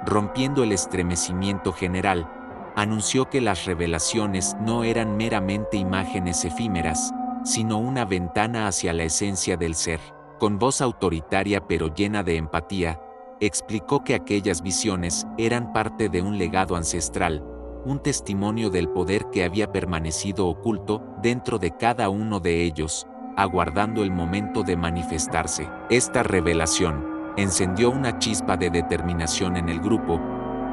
Speaker 1: rompiendo el estremecimiento general, anunció que las revelaciones no eran meramente imágenes efímeras, sino una ventana hacia la esencia del ser. Con voz autoritaria pero llena de empatía, explicó que aquellas visiones eran parte de un legado ancestral, un testimonio del poder que había permanecido oculto dentro de cada uno de ellos, aguardando el momento de manifestarse. Esta revelación encendió una chispa de determinación en el grupo,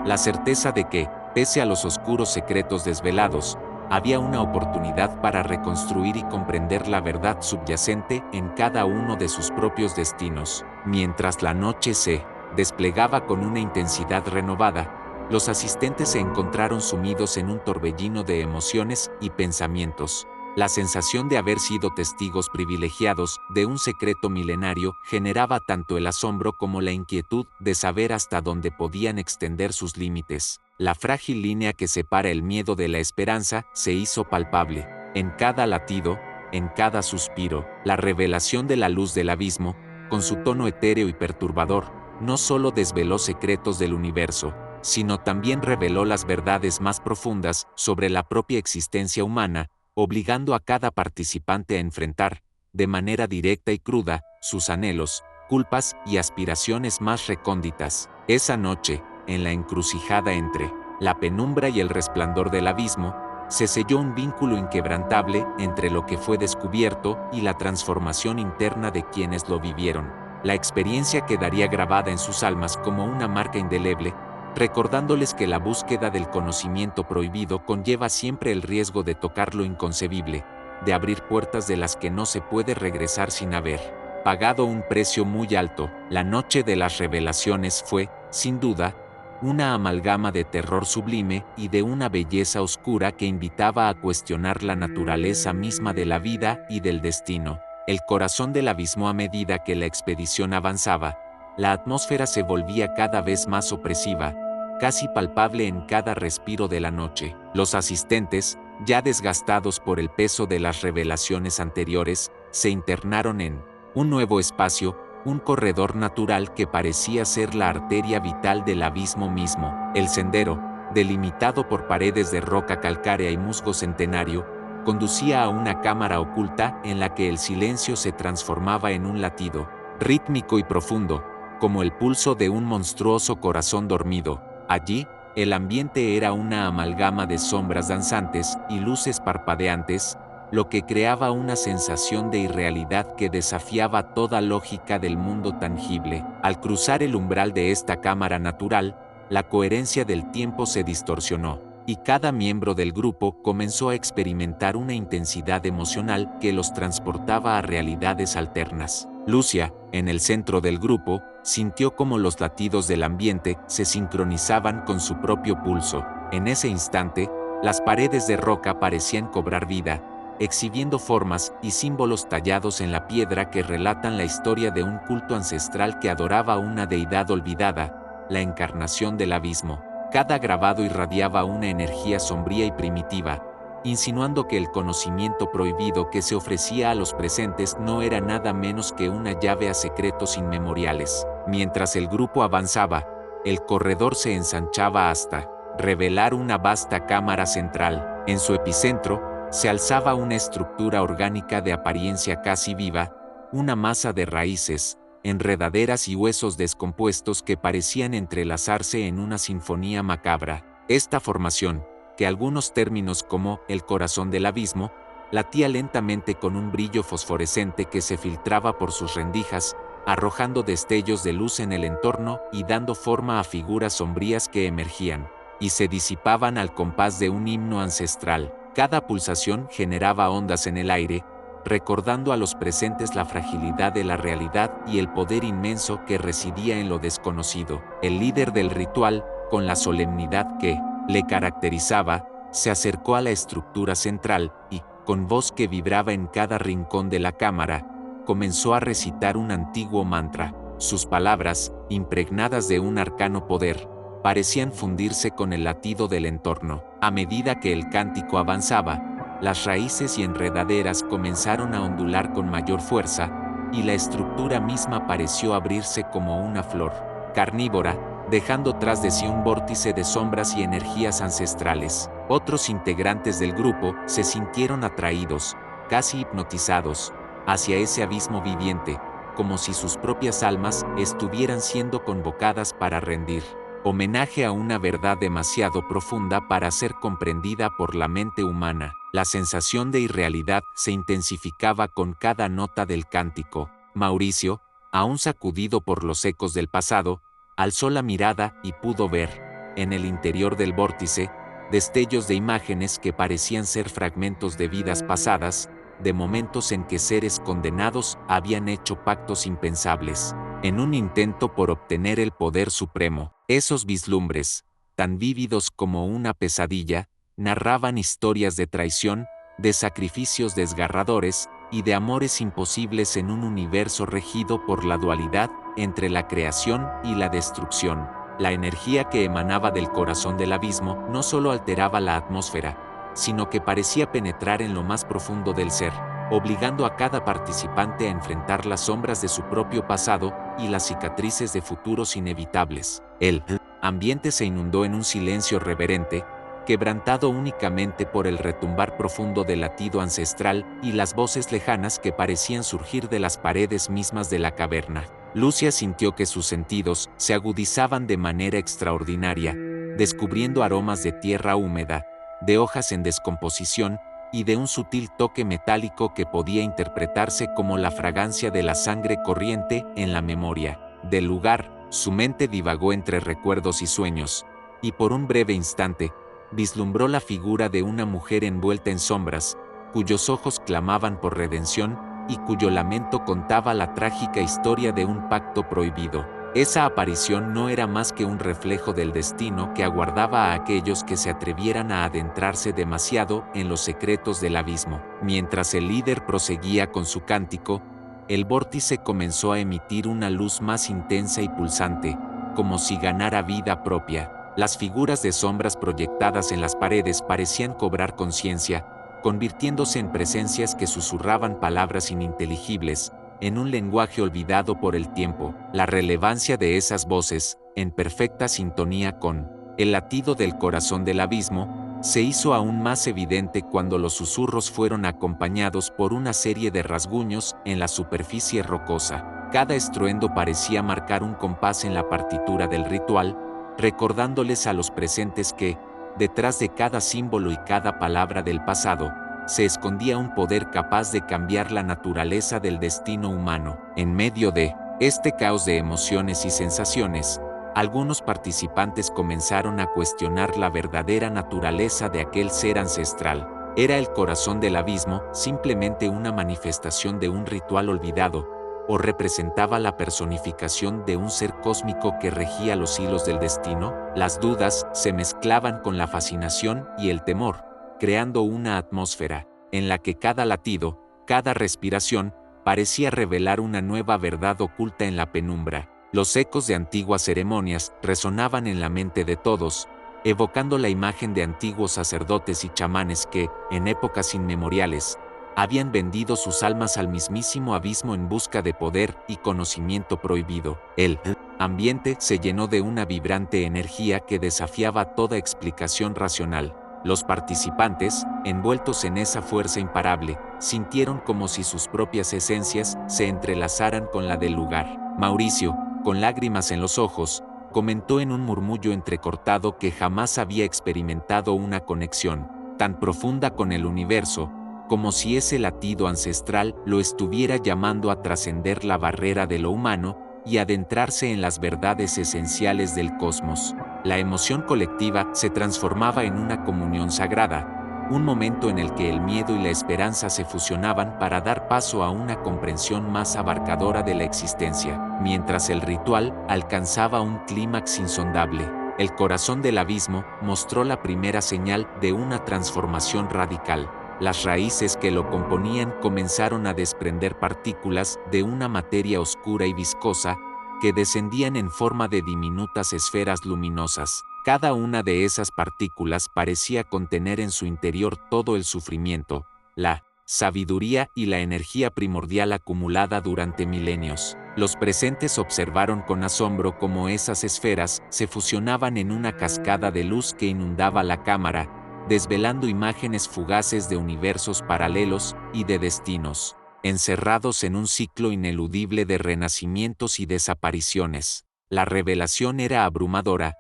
Speaker 1: la certeza de que, pese a los oscuros secretos desvelados, había una oportunidad para reconstruir y comprender la verdad subyacente en cada uno de sus propios destinos. Mientras la noche se desplegaba con una intensidad renovada, los asistentes se encontraron sumidos en un torbellino de emociones y pensamientos. La sensación de haber sido testigos privilegiados de un secreto milenario generaba tanto el asombro como la inquietud de saber hasta dónde podían extender sus límites. La frágil línea que separa el miedo de la esperanza se hizo palpable. En cada latido, en cada suspiro, la revelación de la luz del abismo, con su tono etéreo y perturbador, no solo desveló secretos del universo, sino también reveló las verdades más profundas sobre la propia existencia humana, obligando a cada participante a enfrentar, de manera directa y cruda, sus anhelos, culpas y aspiraciones más recónditas. Esa noche, en la encrucijada entre la penumbra y el resplandor del abismo, se selló un vínculo inquebrantable entre lo que fue descubierto y la transformación interna de quienes lo vivieron. La experiencia quedaría grabada en sus almas como una marca indeleble, recordándoles que la búsqueda del conocimiento prohibido conlleva siempre el riesgo de tocar lo inconcebible, de abrir puertas de las que no se puede regresar sin haber pagado un precio muy alto. La noche de las revelaciones fue, sin duda, una amalgama de terror sublime y de una belleza oscura que invitaba a cuestionar la naturaleza misma de la vida y del destino. El corazón del abismo. A medida que la expedición avanzaba, la atmósfera se volvía cada vez más opresiva, casi palpable en cada respiro de la noche. Los asistentes, ya desgastados por el peso de las revelaciones anteriores, se internaron en un nuevo espacio, un corredor natural que parecía ser la arteria vital del abismo mismo. El sendero, delimitado por paredes de roca calcárea y musgo centenario, conducía a una cámara oculta en la que el silencio se transformaba en un latido, rítmico y profundo, como el pulso de un monstruoso corazón dormido. Allí, el ambiente era una amalgama de sombras danzantes y luces parpadeantes, lo que creaba una sensación de irrealidad que desafiaba toda lógica del mundo tangible. Al cruzar el umbral de esta cámara natural, la coherencia del tiempo se distorsionó, y cada miembro del grupo comenzó a experimentar una intensidad emocional que los transportaba a realidades alternas. Lucia, en el centro del grupo, sintió como los latidos del ambiente se sincronizaban con su propio pulso. En ese instante, las paredes de roca parecían cobrar vida, exhibiendo formas y símbolos tallados en la piedra que relatan la historia de un culto ancestral que adoraba a una deidad olvidada, la encarnación del abismo. Cada grabado irradiaba una energía sombría y primitiva, insinuando que el conocimiento prohibido que se ofrecía a los presentes no era nada menos que una llave a secretos inmemoriales. Mientras el grupo avanzaba, el corredor se ensanchaba hasta revelar una vasta cámara central. En su epicentro, se alzaba una estructura orgánica de apariencia casi viva, una masa de raíces, enredaderas y huesos descompuestos que parecían entrelazarse en una sinfonía macabra. Esta formación, que algunos términos como el corazón del abismo, latía lentamente con un brillo fosforescente que se filtraba por sus rendijas, arrojando destellos de luz en el entorno y dando forma a figuras sombrías que emergían y se disipaban al compás de un himno ancestral. Cada pulsación generaba ondas en el aire, recordando a los presentes la fragilidad de la realidad y el poder inmenso que residía en lo desconocido. El líder del ritual, con la solemnidad que le caracterizaba, se acercó a la estructura central y, con voz que vibraba en cada rincón de la cámara, comenzó a recitar un antiguo mantra. Sus palabras, impregnadas de un arcano poder, parecían fundirse con el latido del entorno. A medida que el cántico avanzaba, las raíces y enredaderas comenzaron a ondular con mayor fuerza, y la estructura misma pareció abrirse como una flor carnívora, dejando tras de sí un vórtice de sombras y energías ancestrales. Otros integrantes del grupo se sintieron atraídos, casi hipnotizados, hacia ese abismo viviente, como si sus propias almas estuvieran siendo convocadas para rendir homenaje a una verdad demasiado profunda para ser comprendida por la mente humana. La sensación de irrealidad se intensificaba con cada nota del cántico. Mauricio, aún sacudido por los ecos del pasado, alzó la mirada y pudo ver, en el interior del vórtice, destellos de imágenes que parecían ser fragmentos de vidas pasadas, de momentos en que seres condenados habían hecho pactos impensables, en un intento por obtener el poder supremo. Esos vislumbres, tan vívidos como una pesadilla, narraban historias de traición, de sacrificios desgarradores y de amores imposibles en un universo regido por la dualidad entre la creación y la destrucción. La energía que emanaba del corazón del abismo no solo alteraba la atmósfera, sino que parecía penetrar en lo más profundo del ser, obligando a cada participante a enfrentar las sombras de su propio pasado y las cicatrices de futuros inevitables. El ambiente se inundó en un silencio reverente, quebrantado únicamente por el retumbar profundo del latido ancestral y las voces lejanas que parecían surgir de las paredes mismas de la caverna. Lucia sintió que sus sentidos se agudizaban de manera extraordinaria, descubriendo aromas de tierra húmeda, de hojas en descomposición y de un sutil toque metálico que podía interpretarse como la fragancia de la sangre corriente en la memoria del lugar. Su mente divagó entre recuerdos y sueños, y por un breve instante, vislumbró la figura de una mujer envuelta en sombras, cuyos ojos clamaban por redención y cuyo lamento contaba la trágica historia de un pacto prohibido. Esa aparición no era más que un reflejo del destino que aguardaba a aquellos que se atrevieran a adentrarse demasiado en los secretos del abismo. Mientras el líder proseguía con su cántico, el vórtice comenzó a emitir una luz más intensa y pulsante, como si ganara vida propia. Las figuras de sombras proyectadas en las paredes parecían cobrar conciencia, convirtiéndose en presencias que susurraban palabras ininteligibles, en un lenguaje olvidado por el tiempo. La relevancia de esas voces, en perfecta sintonía con el latido del corazón del abismo, se hizo aún más evidente cuando los susurros fueron acompañados por una serie de rasguños en la superficie rocosa. Cada estruendo parecía marcar un compás en la partitura del ritual, recordándoles a los presentes que, detrás de cada símbolo y cada palabra del pasado, se escondía un poder capaz de cambiar la naturaleza del destino humano. En medio de este caos de emociones y sensaciones, algunos participantes comenzaron a cuestionar la verdadera naturaleza de aquel ser ancestral. ¿Era el corazón del abismo simplemente una manifestación de un ritual olvidado, o representaba la personificación de un ser cósmico que regía los hilos del destino? Las dudas se mezclaban con la fascinación y el temor, creando una atmósfera en la que cada latido, cada respiración, parecía revelar una nueva verdad oculta en la penumbra. Los ecos de antiguas ceremonias resonaban en la mente de todos, evocando la imagen de antiguos sacerdotes y chamanes que, en épocas inmemoriales, habían vendido sus almas al mismísimo abismo en busca de poder y conocimiento prohibido. El ambiente se llenó de una vibrante energía que desafiaba toda explicación racional. Los participantes, envueltos en esa fuerza imparable, sintieron como si sus propias esencias se entrelazaran con la del lugar. Mauricio, con lágrimas en los ojos, comentó en un murmullo entrecortado que jamás había experimentado una conexión tan profunda con el universo, como si ese latido ancestral lo estuviera llamando a trascender la barrera de lo humano y adentrarse en las verdades esenciales del cosmos. La emoción colectiva se transformaba en una comunión sagrada, un momento en el que el miedo y la esperanza se fusionaban para dar paso a una comprensión más abarcadora de la existencia. Mientras el ritual alcanzaba un clímax insondable, el corazón del abismo mostró la primera señal de una transformación radical. Las raíces que lo componían comenzaron a desprender partículas de una materia oscura y viscosa que descendían en forma de diminutas esferas luminosas. Cada una de esas partículas parecía contener en su interior todo el sufrimiento, la sabiduría y la energía primordial acumulada durante milenios. Los presentes observaron con asombro cómo esas esferas se fusionaban en una cascada de luz que inundaba la cámara, desvelando imágenes fugaces de universos paralelos y de destinos, encerrados en un ciclo ineludible de renacimientos y desapariciones. La revelación era abrumadora.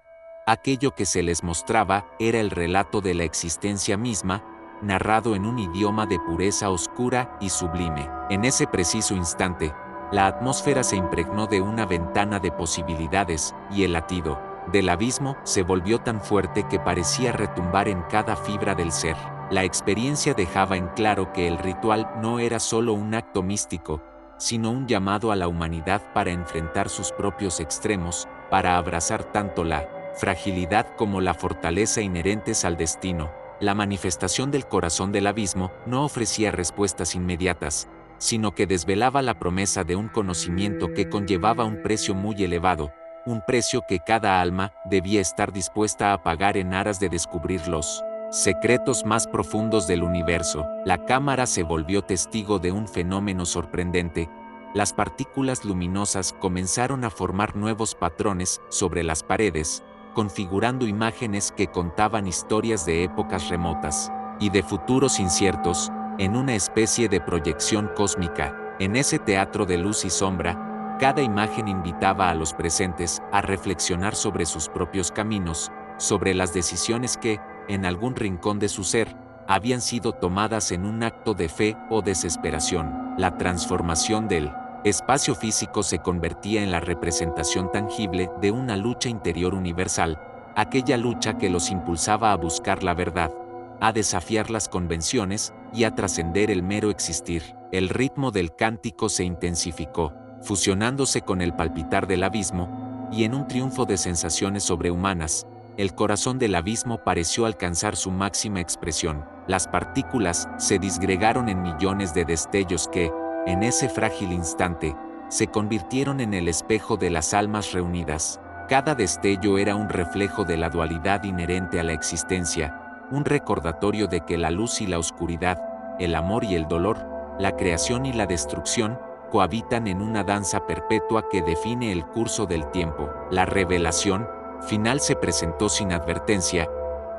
Speaker 1: Aquello que se les mostraba era el relato de la existencia misma, narrado en un idioma de pureza oscura y sublime. En ese preciso instante, la atmósfera se impregnó de una ventana de posibilidades, y el latido del abismo se volvió tan fuerte que parecía retumbar en cada fibra del ser. La experiencia dejaba en claro que el ritual no era solo un acto místico, sino un llamado a la humanidad para enfrentar sus propios extremos, para abrazar tanto la fragilidad como la fortaleza inherentes al destino. La manifestación del corazón del abismo no ofrecía respuestas inmediatas, sino que desvelaba la promesa de un conocimiento que conllevaba un precio muy elevado, un precio que cada alma debía estar dispuesta a pagar en aras de descubrir los secretos más profundos del universo. La cámara se volvió testigo de un fenómeno sorprendente. Las partículas luminosas comenzaron a formar nuevos patrones sobre las paredes, configurando imágenes que contaban historias de épocas remotas y de futuros inciertos, en una especie de proyección cósmica. En ese teatro de luz y sombra, cada imagen invitaba a los presentes a reflexionar sobre sus propios caminos, sobre las decisiones que, en algún rincón de su ser, habían sido tomadas en un acto de fe o desesperación. La transformación del espacio físico se convertía en la representación tangible de una lucha interior universal, aquella lucha que los impulsaba a buscar la verdad, a desafiar las convenciones y a trascender el mero existir. El ritmo del cántico se intensificó, fusionándose con el palpitar del abismo, y en un triunfo de sensaciones sobrehumanas, el corazón del abismo pareció alcanzar su máxima expresión. Las partículas se disgregaron en millones de destellos que, en ese frágil instante, se convirtieron en el espejo de las almas reunidas. Cada destello era un reflejo de la dualidad inherente a la existencia, un recordatorio de que la luz y la oscuridad, el amor y el dolor, la creación y la destrucción, cohabitan en una danza perpetua que define el curso del tiempo. La revelación final se presentó sin advertencia.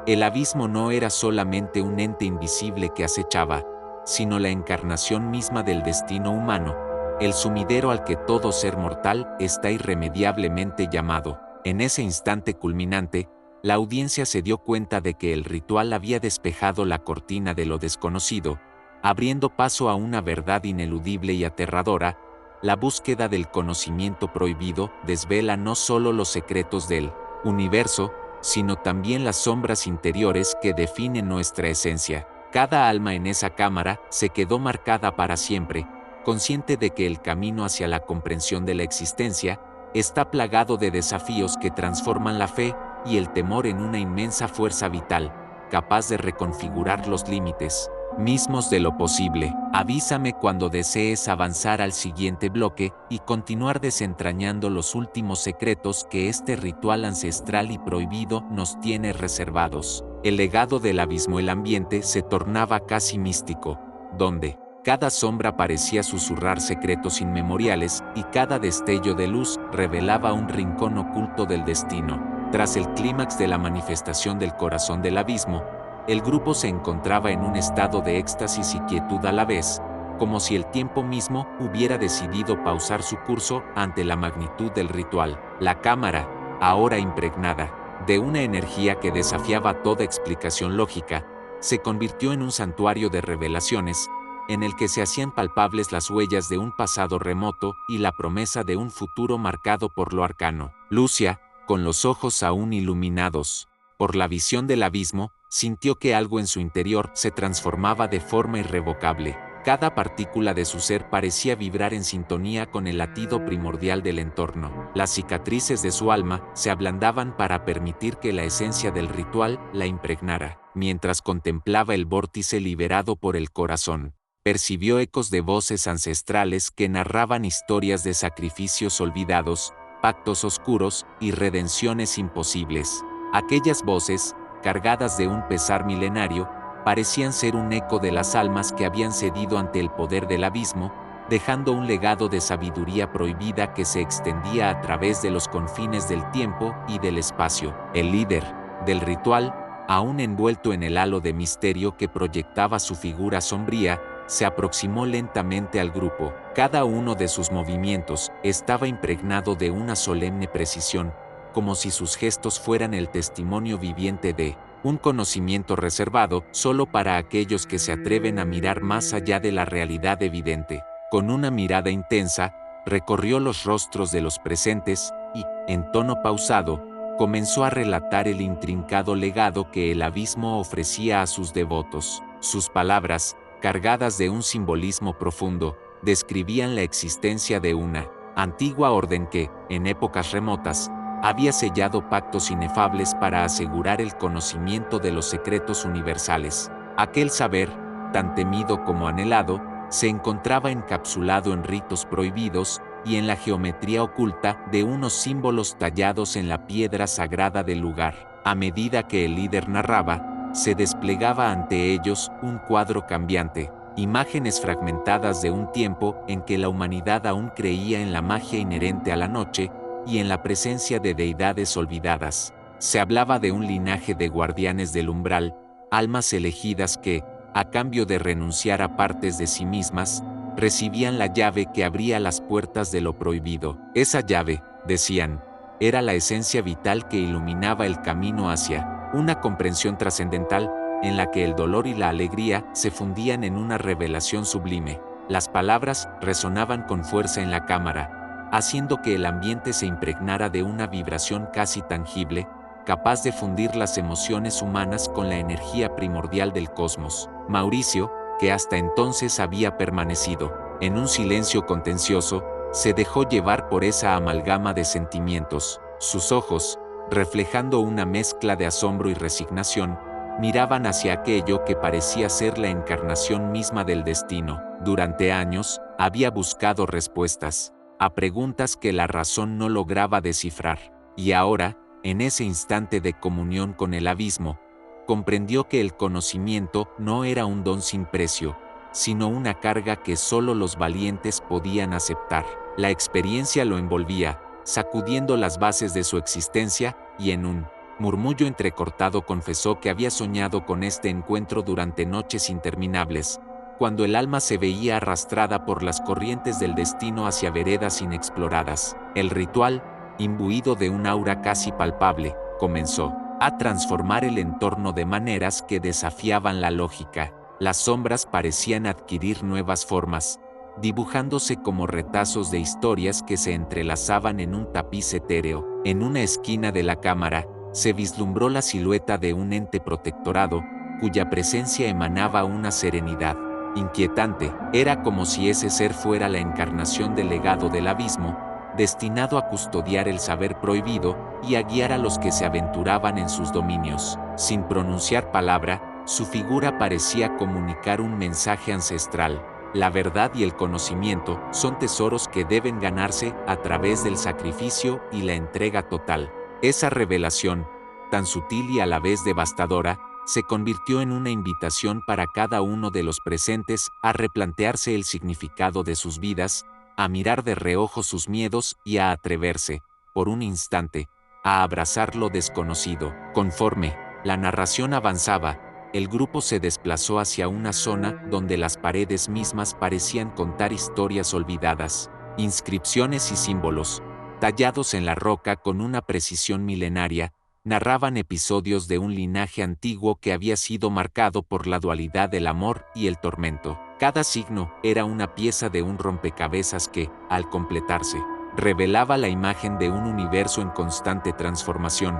Speaker 1: El abismo no era solamente un ente invisible que acechaba, sino la encarnación misma del destino humano, el sumidero al que todo ser mortal está irremediablemente llamado. En ese instante culminante, la audiencia se dio cuenta de que el ritual había despejado la cortina de lo desconocido, abriendo paso a una verdad ineludible y aterradora. La búsqueda del conocimiento prohibido desvela no solo los secretos del universo, sino también las sombras interiores que definen nuestra esencia. Cada alma en esa cámara se quedó marcada para siempre, consciente de que el camino hacia la comprensión de la existencia está plagado de desafíos que transforman la fe y el temor en una inmensa fuerza vital, capaz de reconfigurar los límites mismos de lo posible. Avísame cuando desees avanzar al siguiente bloque y continuar desentrañando los últimos secretos que este ritual ancestral y prohibido nos tiene reservados. El legado del abismo. El ambiente se tornaba casi místico, donde cada sombra parecía susurrar secretos inmemoriales y cada destello de luz revelaba un rincón oculto del destino. Tras el clímax de la manifestación del corazón del abismo, el grupo se encontraba en un estado de éxtasis y quietud a la vez, como si el tiempo mismo hubiera decidido pausar su curso ante la magnitud del ritual. La cámara, ahora impregnada de una energía que desafiaba toda explicación lógica, se convirtió en un santuario de revelaciones, en el que se hacían palpables las huellas de un pasado remoto y la promesa de un futuro marcado por lo arcano. Lucia, con los ojos aún iluminados por la visión del abismo, sintió que algo en su interior se transformaba de forma irrevocable. Cada partícula de su ser parecía vibrar en sintonía con el latido primordial del entorno. Las cicatrices de su alma se ablandaban para permitir que la esencia del ritual la impregnara. Mientras contemplaba el vórtice liberado por el corazón, percibió ecos de voces ancestrales que narraban historias de sacrificios olvidados, pactos oscuros y redenciones imposibles. Aquellas voces, cargadas de un pesar milenario, parecían ser un eco de las almas que habían cedido ante el poder del abismo, dejando un legado de sabiduría prohibida que se extendía a través de los confines del tiempo y del espacio. El líder del ritual, aún envuelto en el halo de misterio que proyectaba su figura sombría, se aproximó lentamente al grupo. Cada uno de sus movimientos estaba impregnado de una solemne precisión, como si sus gestos fueran el testimonio viviente de un conocimiento reservado solo para aquellos que se atreven a mirar más allá de la realidad evidente. Con una mirada intensa, recorrió los rostros de los presentes y, en tono pausado, comenzó a relatar el intrincado legado que el abismo ofrecía a sus devotos. Sus palabras, cargadas de un simbolismo profundo, describían la existencia de una antigua orden que, en épocas remotas, había sellado pactos inefables para asegurar el conocimiento de los secretos universales. Aquel saber, tan temido como anhelado, se encontraba encapsulado en ritos prohibidos y en la geometría oculta de unos símbolos tallados en la piedra sagrada del lugar. A medida que el líder narraba, se desplegaba ante ellos un cuadro cambiante, imágenes fragmentadas de un tiempo en que la humanidad aún creía en la magia inherente a la noche y en la presencia de deidades olvidadas. Se hablaba de un linaje de guardianes del umbral, almas elegidas que, a cambio de renunciar a partes de sí mismas, recibían la llave que abría las puertas de lo prohibido. Esa llave, decían, era la esencia vital que iluminaba el camino hacia una comprensión trascendental, en la que el dolor y la alegría se fundían en una revelación sublime. Las palabras resonaban con fuerza en la cámara, haciendo que el ambiente se impregnara de una vibración casi tangible, capaz de fundir las emociones humanas con la energía primordial del cosmos. Mauricio, que hasta entonces había permanecido en un silencio contencioso, se dejó llevar por esa amalgama de sentimientos. Sus ojos, reflejando una mezcla de asombro y resignación, miraban hacia aquello que parecía ser la encarnación misma del destino. Durante años, había buscado respuestas a preguntas que la razón no lograba descifrar, y ahora, en ese instante de comunión con el abismo, comprendió que el conocimiento no era un don sin precio, sino una carga que solo los valientes podían aceptar. La experiencia lo envolvía, sacudiendo las bases de su existencia, y en un murmullo entrecortado confesó que había soñado con este encuentro durante noches interminables, cuando el alma se veía arrastrada por las corrientes del destino hacia veredas inexploradas. El ritual, imbuido de un aura casi palpable, comenzó a transformar el entorno de maneras que desafiaban la lógica. Las sombras parecían adquirir nuevas formas, dibujándose como retazos de historias que se entrelazaban en un tapiz etéreo. En una esquina de la cámara, se vislumbró la silueta de un ente protectorado, cuya presencia emanaba una serenidad inquietante. Era como si ese ser fuera la encarnación del legado del abismo, destinado a custodiar el saber prohibido y a guiar a los que se aventuraban en sus dominios. Sin pronunciar palabra, su figura parecía comunicar un mensaje ancestral. La verdad y el conocimiento son tesoros que deben ganarse a través del sacrificio y la entrega total. Esa revelación, tan sutil y a la vez devastadora, se convirtió en una invitación para cada uno de los presentes a replantearse el significado de sus vidas, a mirar de reojo sus miedos y a atreverse, por un instante, a abrazar lo desconocido. Conforme la narración avanzaba, el grupo se desplazó hacia una zona donde las paredes mismas parecían contar historias olvidadas. Inscripciones y símbolos, tallados en la roca con una precisión milenaria, narraban episodios de un linaje antiguo que había sido marcado por la dualidad del amor y el tormento. Cada signo era una pieza de un rompecabezas que, al completarse, revelaba la imagen de un universo en constante transformación,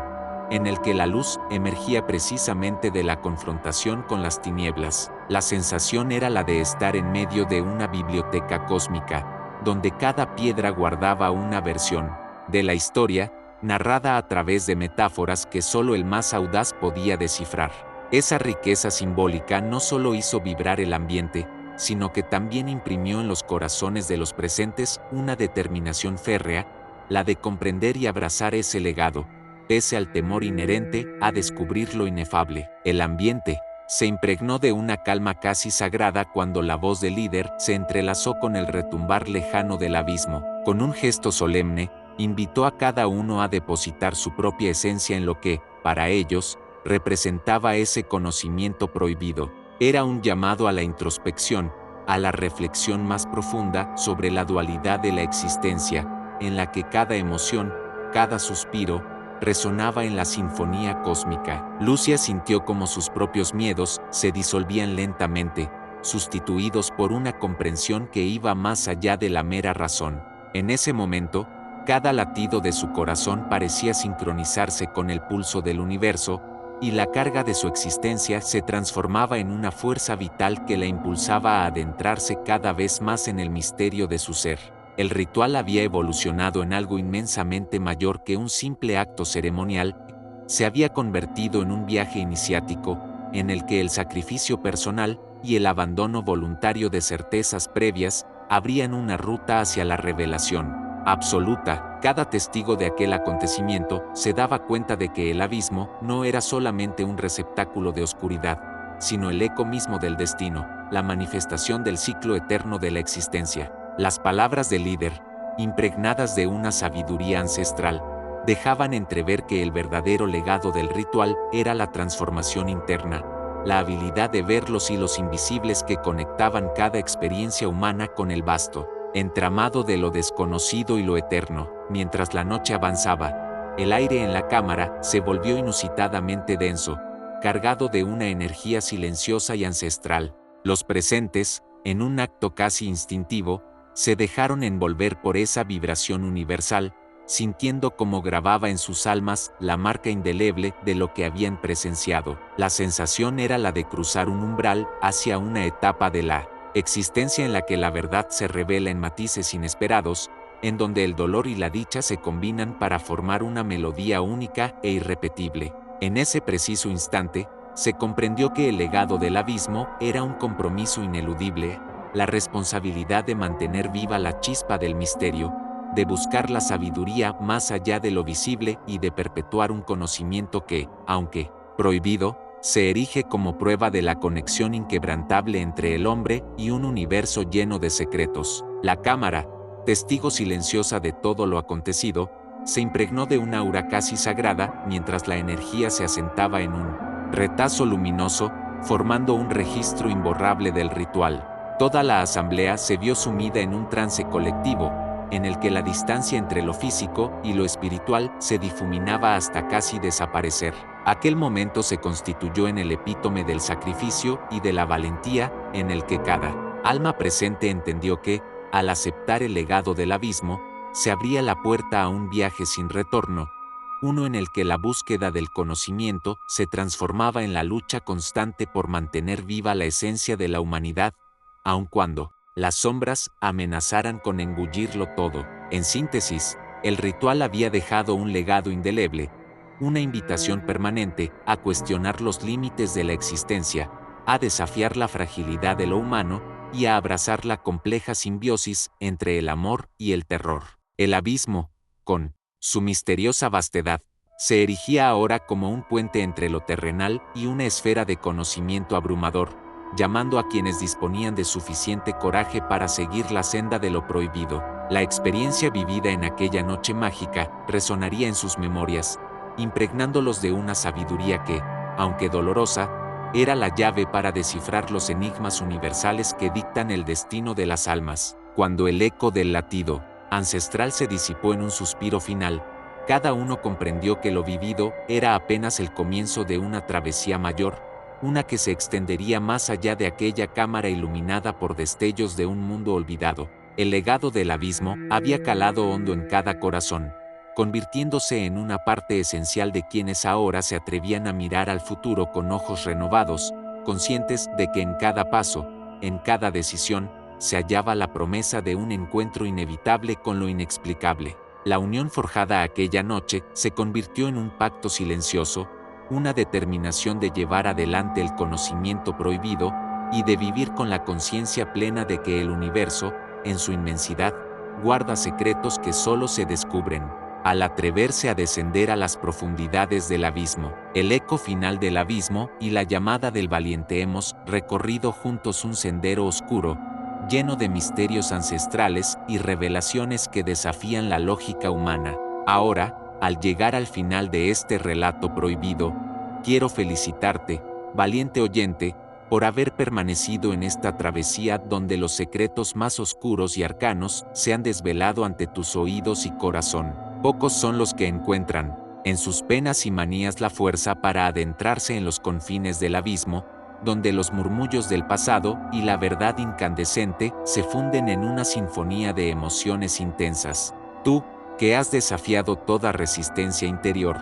Speaker 1: en el que la luz emergía precisamente de la confrontación con las tinieblas. La sensación era la de estar en medio de una biblioteca cósmica, donde cada piedra guardaba una versión de la historia, narrada a través de metáforas que solo el más audaz podía descifrar. Esa riqueza simbólica no solo hizo vibrar el ambiente, sino que también imprimió en los corazones de los presentes una determinación férrea, la de comprender y abrazar ese legado, pese al temor inherente a descubrir lo inefable. El ambiente se impregnó de una calma casi sagrada cuando la voz del líder se entrelazó con el retumbar lejano del abismo. Con un gesto solemne, invitó a cada uno a depositar su propia esencia en lo que, para ellos, representaba ese conocimiento prohibido. Era un llamado a la introspección, a la reflexión más profunda sobre la dualidad de la existencia, en la que cada emoción, cada suspiro, resonaba en la sinfonía cósmica. Lucia sintió como sus propios miedos se disolvían lentamente, sustituidos por una comprensión que iba más allá de la mera razón. En ese momento, cada latido de su corazón parecía sincronizarse con el pulso del universo, y la carga de su existencia se transformaba en una fuerza vital que la impulsaba a adentrarse cada vez más en el misterio de su ser. El ritual había evolucionado en algo inmensamente mayor que un simple acto ceremonial, se había convertido en un viaje iniciático, en el que el sacrificio personal y el abandono voluntario de certezas previas abrían una ruta hacia la revelación absoluta. Cada testigo de aquel acontecimiento se daba cuenta de que el abismo no era solamente un receptáculo de oscuridad, sino el eco mismo del destino, la manifestación del ciclo eterno de la existencia. Las palabras del líder, impregnadas de una sabiduría ancestral, dejaban entrever que el verdadero legado del ritual era la transformación interna, la habilidad de ver los hilos invisibles que conectaban cada experiencia humana con el vasto entramado de lo desconocido y lo eterno. Mientras la noche avanzaba, el aire en la cámara se volvió inusitadamente denso, cargado de una energía silenciosa y ancestral. Los presentes, en un acto casi instintivo, se dejaron envolver por esa vibración universal, sintiendo cómo grababa en sus almas la marca indeleble de lo que habían presenciado. La sensación era la de cruzar un umbral hacia una etapa de la existencia en la que la verdad se revela en matices inesperados, en donde el dolor y la dicha se combinan para formar una melodía única e irrepetible. En ese preciso instante, se comprendió que el legado del abismo era un compromiso ineludible, la responsabilidad de mantener viva la chispa del misterio, de buscar la sabiduría más allá de lo visible y de perpetuar un conocimiento que, aunque prohibido, se erige como prueba de la conexión inquebrantable entre el hombre y un universo lleno de secretos. La cámara, testigo silenciosa de todo lo acontecido, se impregnó de una aura casi sagrada mientras la energía se asentaba en un retazo luminoso, formando un registro imborrable del ritual. Toda la asamblea se vio sumida en un trance colectivo, en el que la distancia entre lo físico y lo espiritual se difuminaba hasta casi desaparecer. Aquel momento se constituyó en el epítome del sacrificio y de la valentía, en el que cada alma presente entendió que, al aceptar el legado del abismo, se abría la puerta a un viaje sin retorno, uno en el que la búsqueda del conocimiento se transformaba en la lucha constante por mantener viva la esencia de la humanidad, aun cuando las sombras amenazaran con engullirlo todo. En síntesis, el ritual había dejado un legado indeleble, una invitación permanente a cuestionar los límites de la existencia, a desafiar la fragilidad de lo humano y a abrazar la compleja simbiosis entre el amor y el terror. El abismo, con su misteriosa vastedad, se erigía ahora como un puente entre lo terrenal y una esfera de conocimiento abrumador, llamando a quienes disponían de suficiente coraje para seguir la senda de lo prohibido. La experiencia vivida en aquella noche mágica resonaría en sus memorias, impregnándolos de una sabiduría que, aunque dolorosa, era la llave para descifrar los enigmas universales que dictan el destino de las almas. Cuando el eco del latido ancestral se disipó en un suspiro final, cada uno comprendió que lo vivido era apenas el comienzo de una travesía mayor, una que se extendería más allá de aquella cámara iluminada por destellos de un mundo olvidado. El legado del abismo había calado hondo en cada corazón, convirtiéndose en una parte esencial de quienes ahora se atrevían a mirar al futuro con ojos renovados, conscientes de que en cada paso, en cada decisión, se hallaba la promesa de un encuentro inevitable con lo inexplicable. La unión forjada aquella noche se convirtió en un pacto silencioso, una determinación de llevar adelante el conocimiento prohibido y de vivir con la conciencia plena de que el universo, en su inmensidad, guarda secretos que solo se descubren al atreverse a descender a las profundidades del abismo. El eco final del abismo y la llamada del valiente. Hemos recorrido juntos un sendero oscuro, lleno de misterios ancestrales y revelaciones que desafían la lógica humana. Ahora, al llegar al final de este relato prohibido, quiero felicitarte, valiente oyente, por haber permanecido en esta travesía donde los secretos más oscuros y arcanos se han desvelado ante tus oídos y corazón. Pocos son los que encuentran, en sus penas y manías, la fuerza para adentrarse en los confines del abismo, donde los murmullos del pasado y la verdad incandescente se funden en una sinfonía de emociones intensas. Tú, que has desafiado toda resistencia interior,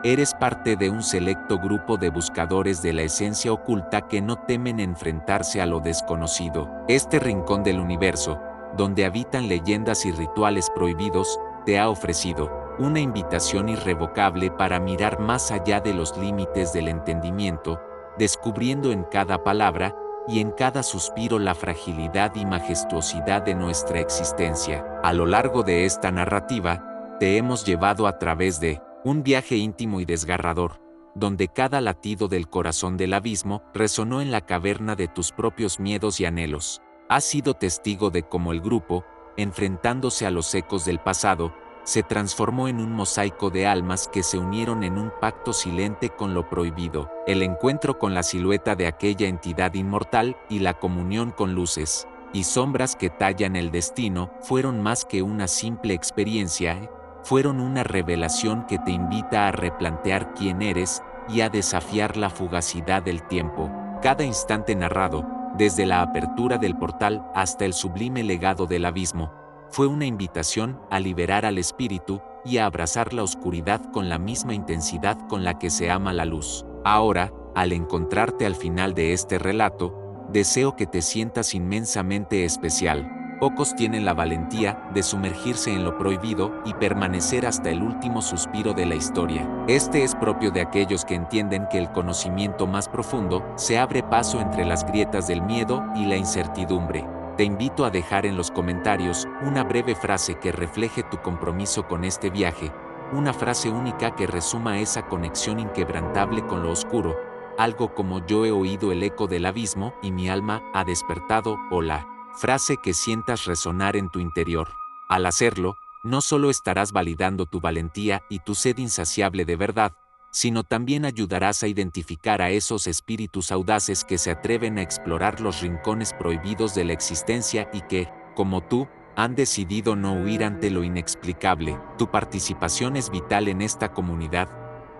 Speaker 1: eres parte de un selecto grupo de buscadores de la esencia oculta que no temen enfrentarse a lo desconocido. Este rincón del universo, donde habitan leyendas y rituales prohibidos, te ha ofrecido una invitación irrevocable para mirar más allá de los límites del entendimiento, descubriendo en cada palabra y en cada suspiro la fragilidad y majestuosidad de nuestra existencia. A lo largo de esta narrativa, te hemos llevado a través de un viaje íntimo y desgarrador, donde cada latido del corazón del abismo resonó en la caverna de tus propios miedos y anhelos. Has sido testigo de cómo el grupo, enfrentándose a los ecos del pasado, se transformó en un mosaico de almas que se unieron en un pacto silente con lo prohibido, el encuentro con la silueta de aquella entidad inmortal y la comunión con luces y sombras que tallan el destino fueron más que una simple experiencia, fueron una revelación que te invita a replantear quién eres y a desafiar la fugacidad del tiempo. Cada instante narrado, desde la apertura del portal hasta el sublime legado del abismo, fue una invitación a liberar al espíritu y a abrazar la oscuridad con la misma intensidad con la que se ama la luz. Ahora, al encontrarte al final de este relato, deseo que te sientas inmensamente especial. Pocos tienen la valentía de sumergirse en lo prohibido y permanecer hasta el último suspiro de la historia. Este es propio de aquellos que entienden que el conocimiento más profundo se abre paso entre las grietas del miedo y la incertidumbre. Te invito a dejar en los comentarios una breve frase que refleje tu compromiso con este viaje, una frase única que resuma esa conexión inquebrantable con lo oscuro, algo como yo he oído el eco del abismo y mi alma ha despertado, o la frase que sientas resonar en tu interior. Al hacerlo, no solo estarás validando tu valentía y tu sed insaciable de verdad, sino también ayudarás a identificar a esos espíritus audaces que se atreven a explorar los rincones prohibidos de la existencia y que, como tú, han decidido no huir ante lo inexplicable. Tu participación es vital en esta comunidad,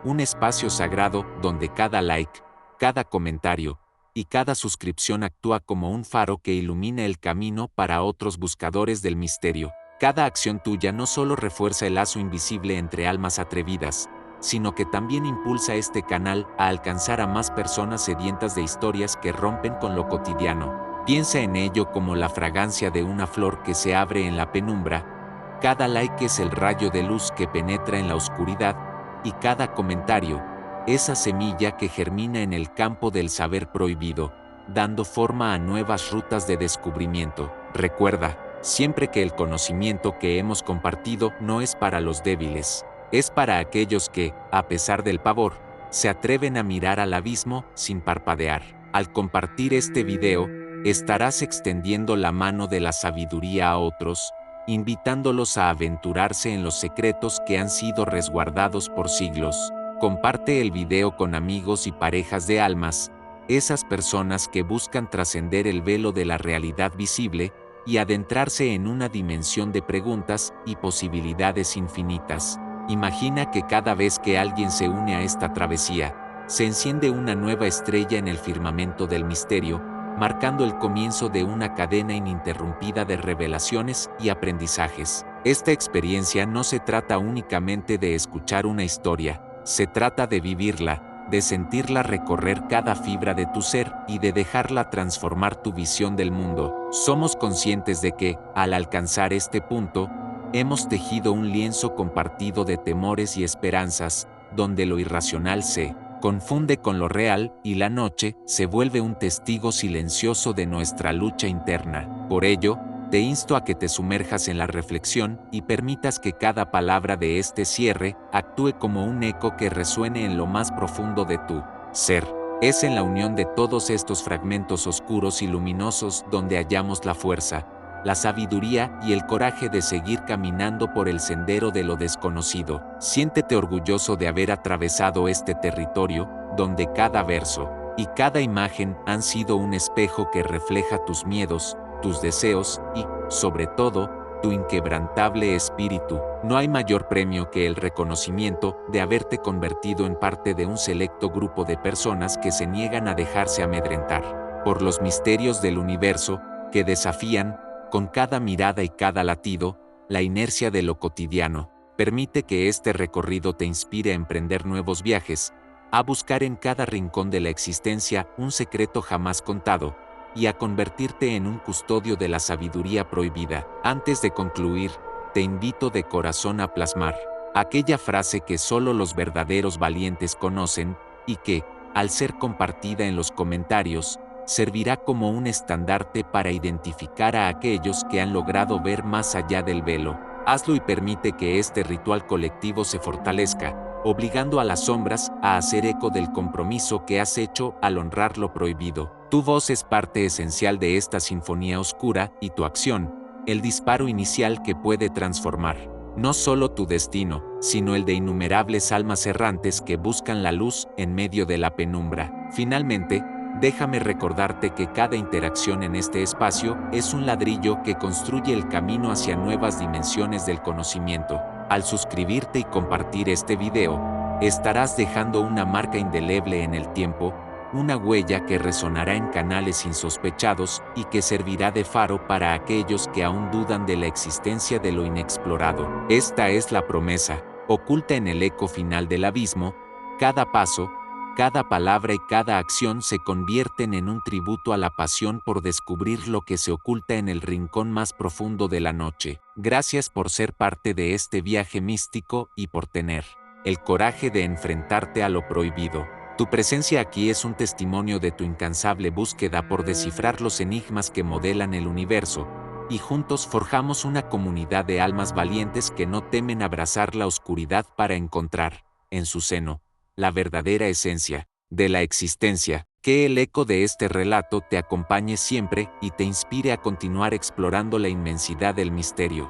Speaker 1: un espacio sagrado donde cada like, cada comentario y cada suscripción actúa como un faro que ilumina el camino para otros buscadores del misterio. Cada acción tuya no solo refuerza el lazo invisible entre almas atrevidas, sino que también impulsa este canal a alcanzar a más personas sedientas de historias que rompen con lo cotidiano. Piensa en ello como la fragancia de una flor que se abre en la penumbra. Cada like es el rayo de luz que penetra en la oscuridad, y cada comentario, esa semilla que germina en el campo del saber prohibido, dando forma a nuevas rutas de descubrimiento. Recuerda, siempre que el conocimiento que hemos compartido no es para los débiles, es para aquellos que, a pesar del pavor, se atreven a mirar al abismo sin parpadear. Al compartir este video, estarás extendiendo la mano de la sabiduría a otros, invitándolos a aventurarse en los secretos que han sido resguardados por siglos. Comparte el video con amigos y parejas de almas, esas personas que buscan trascender el velo de la realidad visible y adentrarse en una dimensión de preguntas y posibilidades infinitas. Imagina que cada vez que alguien se une a esta travesía, se enciende una nueva estrella en el firmamento del misterio, marcando el comienzo de una cadena ininterrumpida de revelaciones y aprendizajes. Esta experiencia no se trata únicamente de escuchar una historia, se trata de vivirla, de sentirla recorrer cada fibra de tu ser y de dejarla transformar tu visión del mundo. Somos conscientes de que, al alcanzar este punto, hemos tejido un lienzo compartido de temores y esperanzas, donde lo irracional se confunde con lo real y la noche se vuelve un testigo silencioso de nuestra lucha interna. Por ello, te insto a que te sumerjas en la reflexión y permitas que cada palabra de este cierre actúe como un eco que resuene en lo más profundo de tu ser. Es en la unión de todos estos fragmentos oscuros y luminosos donde hallamos la fuerza, la sabiduría y el coraje de seguir caminando por el sendero de lo desconocido. Siéntete orgulloso de haber atravesado este territorio, donde cada verso y cada imagen han sido un espejo que refleja tus miedos, tus deseos y, sobre todo, tu inquebrantable espíritu. No hay mayor premio que el reconocimiento de haberte convertido en parte de un selecto grupo de personas que se niegan a dejarse amedrentar por los misterios del universo, que desafían, con cada mirada y cada latido, la inercia de lo cotidiano. Permite que este recorrido te inspire a emprender nuevos viajes, a buscar en cada rincón de la existencia un secreto jamás contado, y a convertirte en un custodio de la sabiduría prohibida. Antes de concluir, te invito de corazón a plasmar aquella frase que solo los verdaderos valientes conocen, y que, al ser compartida en los comentarios, servirá como un estandarte para identificar a aquellos que han logrado ver más allá del velo. Hazlo y permite que este ritual colectivo se fortalezca, obligando a las sombras a hacer eco del compromiso que has hecho al honrar lo prohibido. Tu voz es parte esencial de esta sinfonía oscura y tu acción, el disparo inicial que puede transformar no solo tu destino, sino el de innumerables almas errantes que buscan la luz en medio de la penumbra. Finalmente, déjame recordarte que cada interacción en este espacio es un ladrillo que construye el camino hacia nuevas dimensiones del conocimiento. Al suscribirte y compartir este video, estarás dejando una marca indeleble en el tiempo, una huella que resonará en canales insospechados y que servirá de faro para aquellos que aún dudan de la existencia de lo inexplorado. Esta es la promesa, oculta en el eco final del abismo. Cada paso, cada palabra y cada acción se convierten en un tributo a la pasión por descubrir lo que se oculta en el rincón más profundo de la noche. Gracias por ser parte de este viaje místico y por tener el coraje de enfrentarte a lo prohibido. Tu presencia aquí es un testimonio de tu incansable búsqueda por descifrar los enigmas que modelan el universo, y juntos forjamos una comunidad de almas valientes que no temen abrazar la oscuridad para encontrar, en su seno, la verdadera esencia de la existencia. Que el eco de este relato te acompañe siempre y te inspire a continuar explorando la inmensidad del misterio.